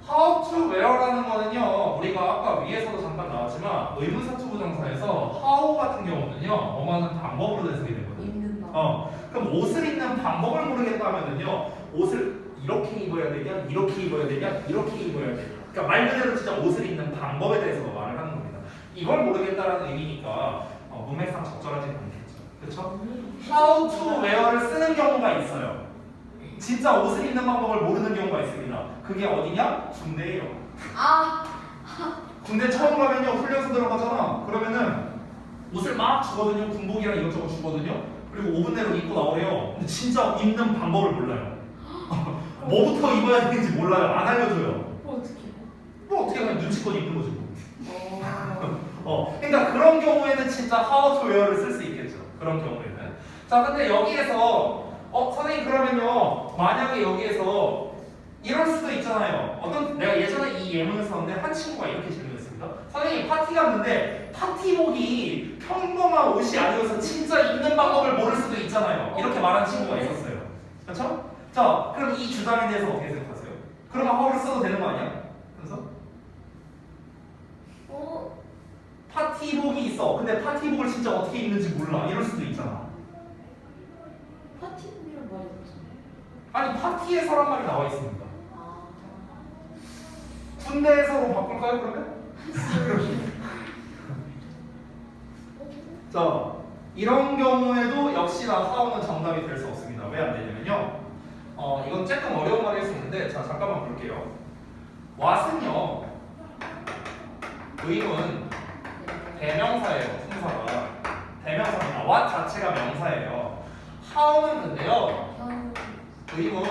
S1: How to wear라는 거는요, 우리가 아까 위에서도 잠깐 나왔지만 의문사 투부정사에서 how 같은 경우는요, 뭐하는 방법으로 해석이 되거든요.
S2: 입는 방.
S1: 그럼 옷을 입는 방법을 모르겠다면은요, 옷을 이렇게 입어야 되냐, 이렇게 입어야 되냐, 이렇게 입어야 되냐. 그러니까 말 그대로 진짜 옷을 입는 방법에 대해서 말을 하는 겁니다. 이걸 모르겠다라는 의미니까 문맥상 적절하지 않겠죠. 그렇죠? How to wear를 쓰는 경우가 있어요. 진짜 옷을 입는 방법을 모르는 경우가 있습니다. 그게 어디냐? 군대예요.
S2: 아.
S1: 군대 처음 가면요 훈련소 들어가잖아. 그러면은 옷을 막 주거든요. 군복이랑 이것저것 주거든요. 그리고 5분 내로 입고 나오래요. 근데 진짜 입는 방법을 몰라요. 뭐부터 입어야 되는지 몰라요. 안 알려줘요.
S2: 어떻게?
S1: 뭐 어떻게 그냥 눈치껏 입는 거지 뭐.
S2: 어.
S1: 그러니까 그런 경우에는 진짜 how to wear를 쓸 수 있겠죠. 그런 경우에는. 자, 근데 여기에서 선생님 그러면요 만약에 여기에서 이럴 수도 있잖아요. 내가 예전에 이 예문을 썼는데 한 친구가 이렇게 질문했습니다. 선생님 파티 갔는데 파티복이 평범한 옷이 아니어서 진짜 입는 방법을 모를 수도 있잖아요. 이렇게 말한 친구가 있었어요. 그렇죠? 자, 그럼 이 주장에 대해서 어떻게 생각하세요? 그러면 how를 써도 되는 거 아니야? 그래서 파티복이 있어. 근데 파티복을 진짜 어떻게 입는지 몰라. 이럴 수도 있잖아.
S2: 파티복이란 말이 없잖아요.
S1: 아니 파티에서란 말이 나와 있습니다.
S2: 아.
S1: 군대에서로 바꿀까요 그러면? 자, 이런 경우에도 역시나 how는 정답이 될 수 없습니다. 왜 안 되냐면요. 이건 조금 어려운 말일 수 있는데 자 잠깐만 볼게요. what은요 의문 대명사예요. 품사가 대명사입니다. what 자체가 명사예요. how는 근데요 의문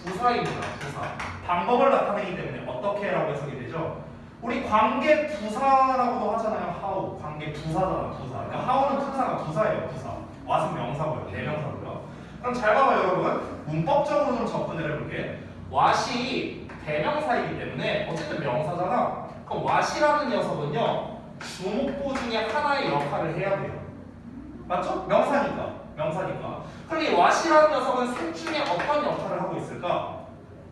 S1: 부사입니다. 부사 방법을 나타내기 때문에 어떻게라고 해석이 되죠. 우리 관계 부사라고도 하잖아요. how 관계 부사잖아. 부사. 그러니까 how는 품사가 부사예요. 부사. what은 명사고요. 대명사고요. 그럼 잘 봐봐요 여러분. 문법적으로 좀 접근을 해볼게. what이 대명사이기 때문에 어쨌든 명사잖아. 그럼 what이라는 녀석은요 주목보 중에 하나의 역할을 해야 돼요. 맞죠? 명사니까. 그럼 이 what이라는 녀석은 셋 중에 어떤 역할을 하고 있을까?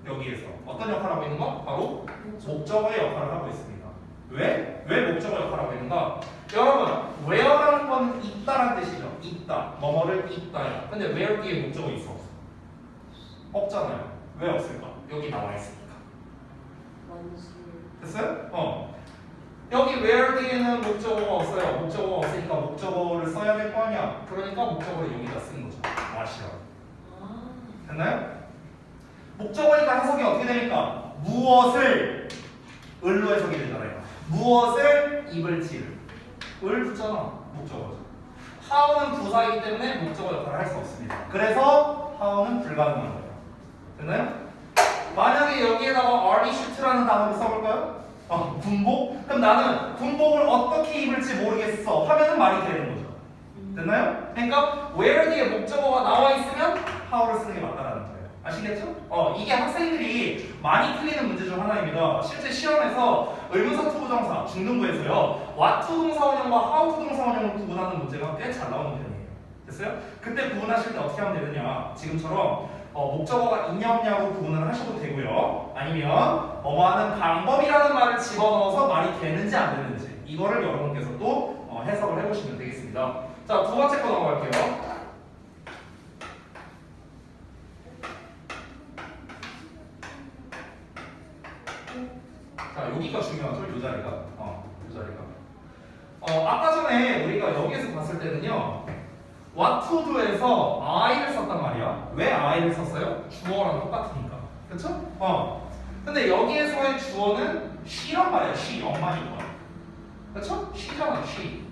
S1: 여기에서 어떤 역할을 하고 있는가? 바로 목적어의 역할을 하고 있습니다. 왜 목적어 역할을 하고 있는가? 여러분 where라는 건 있다란 뜻이죠. 있다. 뭐뭐를 있다야. 근데 where 뒤에 목적어 있어 없어? 없잖아요. 왜 없을까? 여기 나와 있으니까.
S2: 원술.
S1: 됐어요? 여기 where 뒤에는 목적어가 없어요. 목적어가 없으니까 목적어를 써야 될 거 아니야. 그러니까 목적어를 여기다 쓴 거죠. what이라고.
S2: 아.
S1: 됐나요? 목적어니까 해석이 어떻게 되니까 무엇을 을로 해석이 되잖아요. 무엇을 입을지를 을 붙잖아. 목적어죠. how는 부사이기 때문에 목적어 역할을 할 수 없습니다. 그래서 how는 불가능한 거예요. 됐나요? 만약에 여기에다가 are should라는 단어를 써볼까요? 군복? 그럼 나는 군복을 어떻게 입을지 모르겠어 하면은 말이 되는 거죠. 됐나요? 그러니까 where 뒤에 목적어가 나와 있으면 how를 쓰는 게 맞다라는 거예요. 아시겠죠? 이게 학생들이 많이 틀리는 문제 중 하나입니다. 실제 시험에서 의문사 투부정사 중등부에서요 what 동사 원형과 how 동사 원형을 구분하는 문제가 꽤 잘 나오는 편이에요. 됐어요? 그때 구분하실 때 어떻게 하면 되느냐? 지금처럼 목적어가 있냐 없냐고 구분을 하셔도 되고요. 아니면 뭐하는 방법이라는 말을 집어넣어서 말이 되는지 안 되는지 이거를 여러분께서 또 해석을 해보시면 되겠습니다. 자, 두 번째 거 넘어갈게요. 자, 여기가 중요하죠. 이 자리가. 이 자리가. 아까 전에 우리가 여기에서 봤을 때는요. what to do에서 I를 썼단 말이야. 왜 I를 썼어요? 주어랑 똑같으니까. 그쵸? 근데 여기에서의 주어는 she란 말이야. she, 엄마니까. 그쵸? she잖아, she.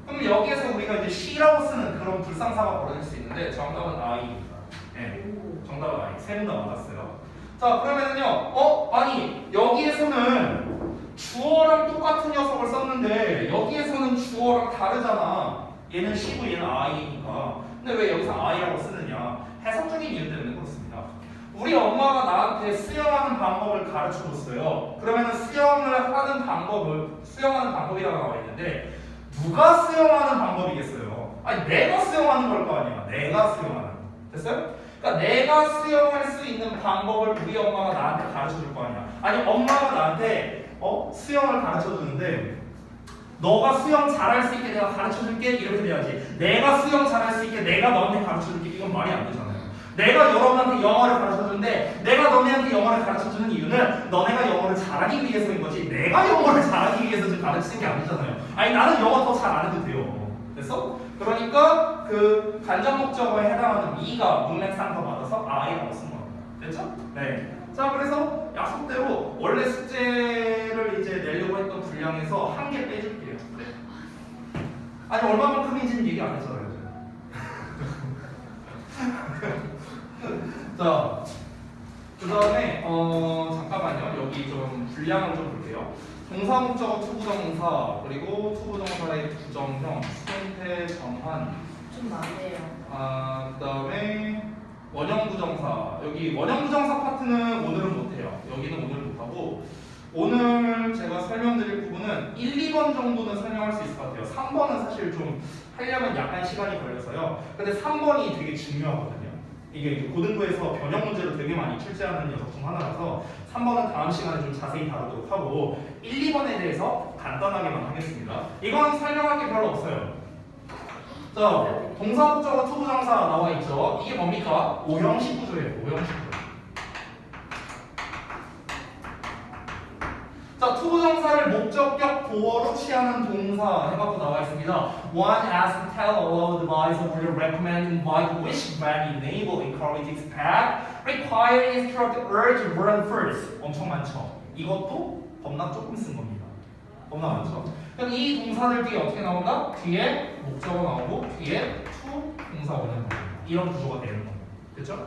S1: 그럼 여기에서 우리가 이제 she라고 쓰는 그런 불상사가 벌어질 수 있는데 정답은 I입니다. 네, 정답은 I. 세 분 다 맞았어요. 자, 그러면은요. 아니 여기에서는 주어랑 똑같은 녀석을 썼는데 여기에서는 주어랑 다르잖아. 얘는 she고 얘는 I니까. 근데 왜 여기서 I라고 쓰느냐? 해석적인 이유 때문에 그렇습니다. 우리 엄마가 나한테 수영하는 방법을 가르쳐 줬어요. 그러면은 수영하는 방법이라고 나와 있는데 누가 수영하는 방법이겠어요? 아니 내가 수영하는 걸 거 아니야. 내가 수영하는. 됐어요? 그러니까 내가 수영할 수 있는 방법을 우리 엄마가 나한테 가르쳐 줄 거 아니야. 아니 엄마가 나한테 수영을 가르쳐 주는데 너가 수영 잘할 수 있게 내가 가르쳐 줄게 이렇게 돼야지. 내가 수영 잘할 수 있게 내가 너한테 가르쳐 줄게 이건 말이 안 되잖아요. 내가 여러분한테 영어를 가르쳐 주는데 내가 너네한테 영어를 가르쳐 주는 이유는 너네가 영어를 잘하기 위해서인 거지 내가 영어를 잘하기 위해서 지금 가르치는 게 아니잖아요. 아니 나는 영어 더 잘 안 해도 돼요. 됐어? 그러니까 그 간접 목적어에 해당하는 me가 문맥상 더 맞아서 I라고 쓴 겁니다. 됐죠? 네. 자, 그래서 약속대로 원래 숙제를 이제 내려고 했던 분량에서 한 개 빼줄게요. 네. 아니 얼마만큼인지는 얘기 안 했잖아요. 자, 그 다음에 잠깐만요. 여기 좀 분량을 좀 볼게요. 동사 목적어 투부정사 그리고 투부정사의 부정형 수동태 정한
S2: 좀 많네요.
S1: 그 다음에 원형부정사. 여기 원형부정사 파트는 오늘은 못해요. 여기는 오늘 못하고 오늘 제가 설명드릴 부분은 1, 2번 정도는 설명할 수 있을 것 같아요. 3번은 사실 좀 하려면 약간 시간이 걸려서요. 근데 3번이 되게 중요하거든요. 이게 고등부에서 변형 문제를 되게 많이 출제하는 녀석 중 하나라서 3번은 다음 시간에 좀 자세히 다루도록 하고 1, 2번에 대해서 간단하게만 하겠습니다. 이건 설명할 게 별로 없어요. 자, 동사 목적어 투부정사 나와 있죠. 이게 뭡니까? 오형식 구조예요. 오형식 구조. 자, 투부정사를 목적격 보어로 취하는 동사 해갖고 나와 있습니다. One asks to tell, allow, advise, order, recommend, invite, wish, grant, enable, encourage, expect, require, instruct, urge, warn, first. 엄청 많죠. 이것도 겁나 조금 쓴 겁니다. 겁나 많죠. 그럼 이 동사들 뒤에 어떻게 나온다? 뒤에 목적어 나오고 뒤에 to 동사 원형 나옵니다. 이런 구조가 되는 겁니다. 그렇죠?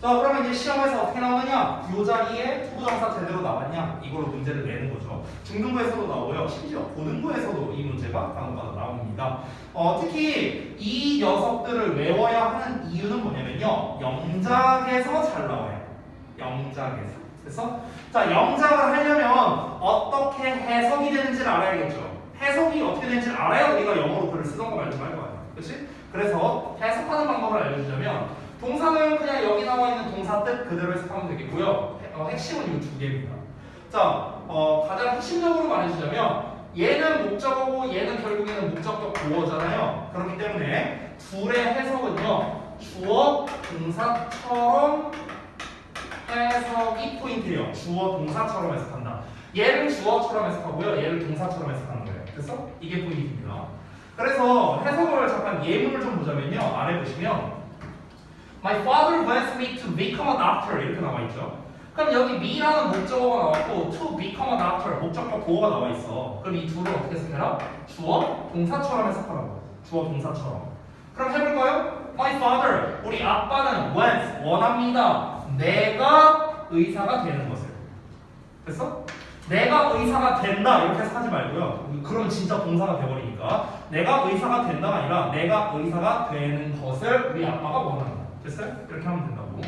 S1: 자, 그러면 이제 시험에서 어떻게 나오느냐? 이 자리에 투부정사 제대로 나왔냐? 이걸로 문제를 내는 거죠. 중등부에서도 나오고요. 심지어 고등부에서도 이 문제가 간혹가다 나옵니다. 특히 이 녀석들을 외워야 하는 이유는 뭐냐면요. 영작에서 잘 나와요. 영작에서. 그래서 자, 영작을 하려면 어떻게 해석이 되는지를 알아야겠죠. 해석이 어떻게 되는지를 알아야 우리가 영어로 글을 쓰던가 말던가 할 거 아니야. 그렇지? 그래서 해석하는 방법을 알려주자면 동사는 그냥 여기 나와 있는 동사 뜻 그대로 해석하면 되겠고요. 핵심은 이 두 개입니다. 자, 가장 핵심적으로 말해주자면 얘는 목적어고 얘는 결국에는 목적격 보어잖아요. 그렇기 때문에 둘의 해석은요. 주어 동사처럼 해석이 포인트예요. 주어 동사처럼 해석한다. 얘를 주어처럼 해석하고요. 얘를 동사처럼 해석하는 거예요. 됐어? 이게 포인트입니다. 그래서 해석을 잠깐 예문을 좀 보자면요. 아래 보시면 My father wants me to become a doctor 이렇게 나와 있죠. 그럼 여기 me라는 목적어가 나왔고 to become a doctor 목적격 보어가 나와 있어. 그럼 이 둘을 어떻게 해석해라? 주어 동사처럼 해석하라고. 주어 동사처럼. 그럼 해볼까요? My father 우리 아빠는 wants 원합니다. 내가 의사가 되는 것을. 됐어? 내가 의사가 된다 이렇게 해석하지 말고요. 그러면 진짜 동사가 돼버리니까 내가 의사가 된다가 아니라 내가 의사가 되는 것을 우리 아빠가 원한다. 됐어요? 이렇게 하면 된다고.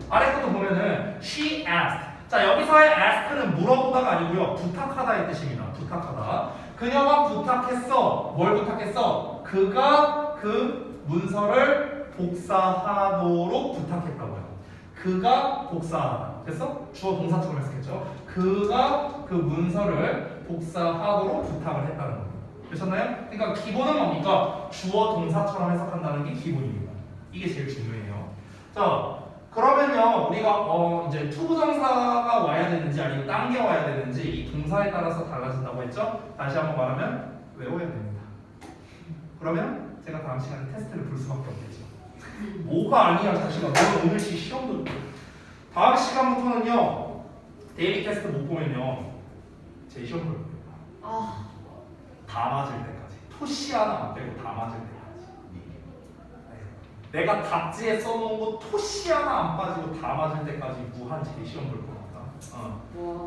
S1: 아래 것도 보면은 she asked. 자 여기서의 ask는 물어보다가 아니고요. 부탁하다의 뜻입니다. 부탁하다. 그녀가 부탁했어. 뭘 부탁했어? 그가 그 문서를 복사하도록 부탁했다고요. 그가 복사하다. 됐어? 주어 동사처럼 해석했죠. 그가 그 문서를 복사하도록 부탁을 했다는 거예요. 되셨나요? 그러니까 기본은 뭡니까? 주어 동사처럼 해석한다는 게 기본입니다. 이게 제일 중요해요. 자, 그러면요 우리가 이제 투부정사가 와야 되는지 아니면 당겨 와야 되는지 이 동사에 따라서 달라진다고 했죠? 다시 한번 말하면 외워야 됩니다. 그러면 제가 다음 시간에 테스트를 볼 수밖에 없겠죠. 뭐가 아니야 자식아. 너는 오늘 시험도 다음 시간부터는요 데일리 테스트 못 보면요 제 시험 볼 거예요. 다 맞을 때까지. 토시 하나 안 빼고 다 맞을 때까지. 내가 답지에 써놓은 거 토시 하나 안 빠지고 다 맞을 때까지 무한 재시험 볼 겁니다.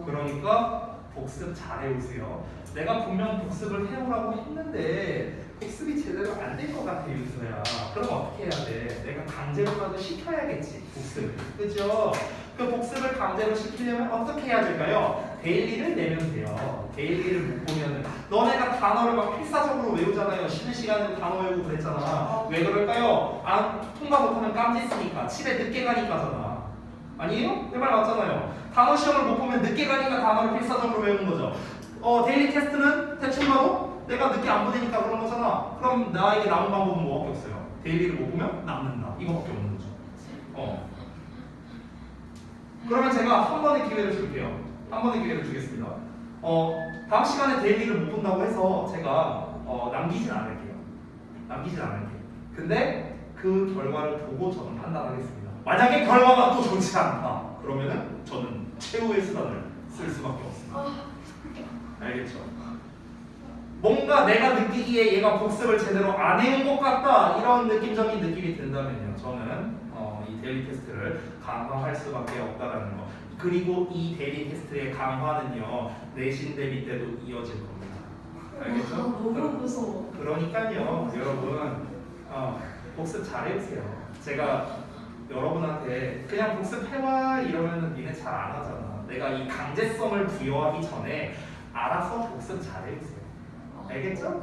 S1: 그러니까 복습 잘 해오세요. 내가 분명 복습을 해오라고 했는데 복습이 제대로 안 된 것 같아 윤서야. 그럼 어떻게 해야 돼? 내가 강제로라도 시켜야겠지 복습을. 그죠? 그 복습을 강제로 시키려면 어떻게 해야 될까요? 데일리를 내면 돼요. 데일리를 못 보면은 너네가 단어를 막 필사적으로 외우잖아요. 쉬는 시간에도 단어 외우고 그랬잖아. 왜 그럴까요? 통과 못하면 깜지 쓰니까 집에 늦게 가니까잖아. 아니에요? 내 말 맞잖아요. 단어 시험을 못 보면 늦게 가니까 단어를 필사적으로 외우는 거죠. 데일리 테스트는 대충 봐도 내가 늦게 안 보내니까 그런 거잖아. 그럼 나에게 남은 방법은 뭐밖에 없어요. 데일리를 못 보면 남는다. 이거밖에 없는 거죠. 그러면 제가 한 번의 기회를 줄게요. 한 번의 기회를 주겠습니다. 다음 시간에 데일리를 못 본다고 해서 제가 남기진 않을게요. 남기진 않을게요. 근데 그 결과를 보고 저는 판단하겠습니다. 만약에 결과가 또 좋지 않다. 그러면은 저는 최후의 수단을 쓸 수밖에 없습니다. 알겠죠? 뭔가 내가 느끼기에 얘가 복습을 제대로 안 해온 것 같다 이런 느낌적인 느낌이 든다면요 저는 이 데일리 테스트를 강화할 수밖에 없다라는 거. 그리고 이 데일리 테스트의 강화는요 내신 대비 때도 이어질 겁니다. 알겠죠?
S2: 너무 무서워.
S1: 그러니까요 여러분 복습 잘 해보세요. 제가 여러분한테 그냥 복습해와 이러면 니네 잘 안 하잖아. 내가 이 강제성을 부여하기 전에 알아서 복습 잘 해보세요. 알겠죠?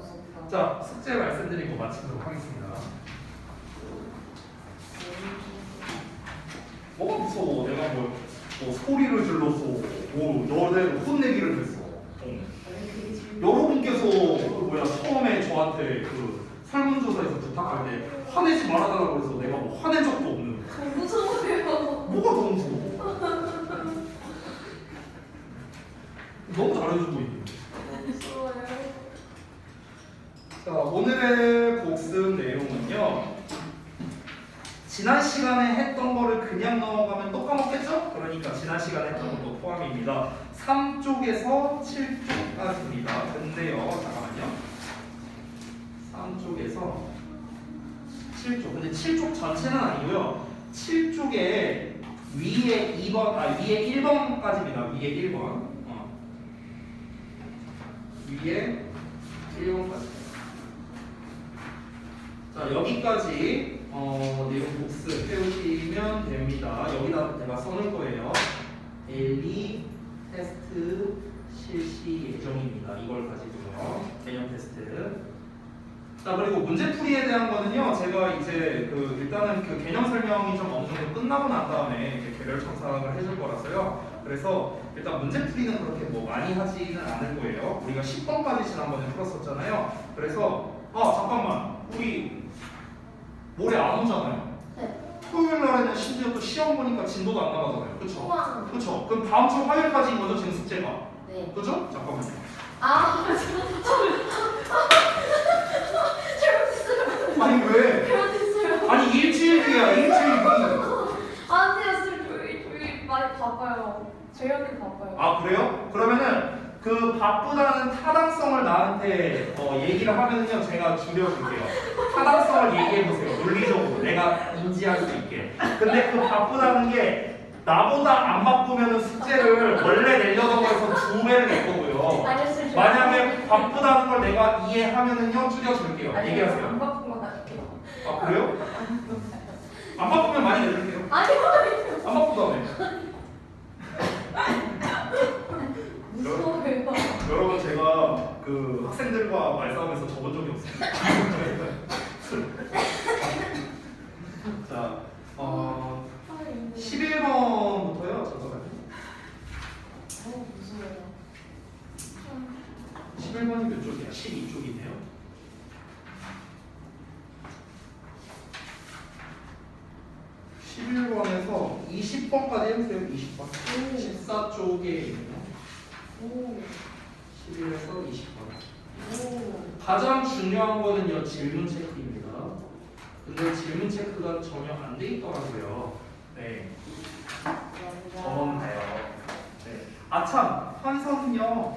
S1: 자, 숙제 말씀드리고 마치도록 하겠습니다. 뭐가 무서워? 내가 뭐 소리를 질렀어. 너네 혼내기를 했어. 여러분께서 처음에 저한테 그 설문조사에서 부탁할 때 화내지 말아달라고 해서 내가 뭐 화낸 적도 없는.
S2: 무서워요.
S1: 뭐가 더 무서워? 너무 잘해주고 있네.
S2: 무서워요.
S1: 자, 오늘의 복습 내용은요. 지난 시간에 했던 거를 그냥 넘어가면 또 까먹겠죠? 그러니까 지난 시간에 했던 것도 포함입니다. 3쪽에서 7쪽까지입니다. 근데요, 잠깐만요. 3쪽에서 7쪽. 근데 7쪽 전체는 아니고요. 7쪽에 위에 2번, 위에 1번까지입니다. 위에 1번. 위에 1번까지. 자, 여기까지 내용 복습 해오시면 됩니다. 여기다 내가 써놓을 거예요. 데일리 테스트 실시 예정입니다. 이걸 가지고요. 개념 테스트. 자 그리고 문제풀이에 대한 거는요 제가 이제 그 일단은 그 개념 설명이 좀 어느 정도 끝나고 난 다음에 이제 개별 첨삭을 해줄 거라서요. 그래서 일단 문제풀이는 그렇게 뭐 많이 하지는 않을 거예요. 우리가 10번까지 지난번에 풀었었잖아요. 그래서 잠깐만 우리 모레 안 오잖아요.
S2: 네.
S1: 토요일 날에는 심지어 또 시험 보니까 진도도 안 나가잖아요. 그쵸?
S2: 우와.
S1: 그쵸? 그럼 다음 주 화요일까지인 거죠 지금 숙제가.
S2: 네.
S1: 그죠? 잠깐만요.
S2: 잘못했어요.
S1: 아니 왜?
S2: 잘못했어요.
S1: 아니 일주일 뒤야 일주일 뒤.
S2: 안 돼요, 저희 많이 바빠요. 저희한테 바빠요.
S1: 아 그래요? 그러면은 그 바쁘다는 타당성을 나한테 얘기를 하면은요 제가 줄여줄게요. 타당성을 얘기해보세요. 논리적으로 내가 인지할 수 있게. 근데 그 바쁘다는 게 나보다 안 바쁘면은 숙제를 원래 내려던 거에서 2배를 낼 거고요.
S2: 알겠어요.
S1: 만약에 바쁘다는 걸 내가 이해하면은요 줄여줄게요. 얘기하세요.
S2: 안 바쁜 건 아닐게요.
S1: 아 그래요? 안 바쁘면 많이 내줄게요.
S2: 아니요.
S1: 안 바쁘다며.
S2: 무서워요.
S1: 여러분 제가 그 학생들과 말싸움에서 져본 적이 없습니다. 자, 11번부터요. 잠깐만요.
S2: 무서워요.
S1: 11번이 몇 쪽이야? 12쪽이네요. (11번에서) 20번까지 해보세요. 20번. 14쪽에 있네요.
S2: 오.
S1: 11에서 20번.
S2: 오.
S1: 가장 중요한 거는요 질문 체크입니다. 근데 질문 체크가 전혀 안 돼 있더라고요. 네, 저번 봐요. 네. 아참 환선은요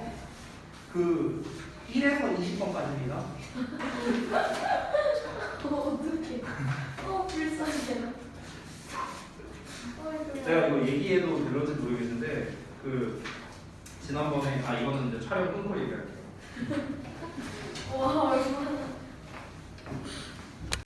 S1: 그 1에서 20번까지입니다.
S2: 어떡해. 불쌍해요.
S1: 제가 이거 얘기해도 될런지 모르겠는데 그 지난번에 이거는 이제 촬영 끊고 얘기할게요.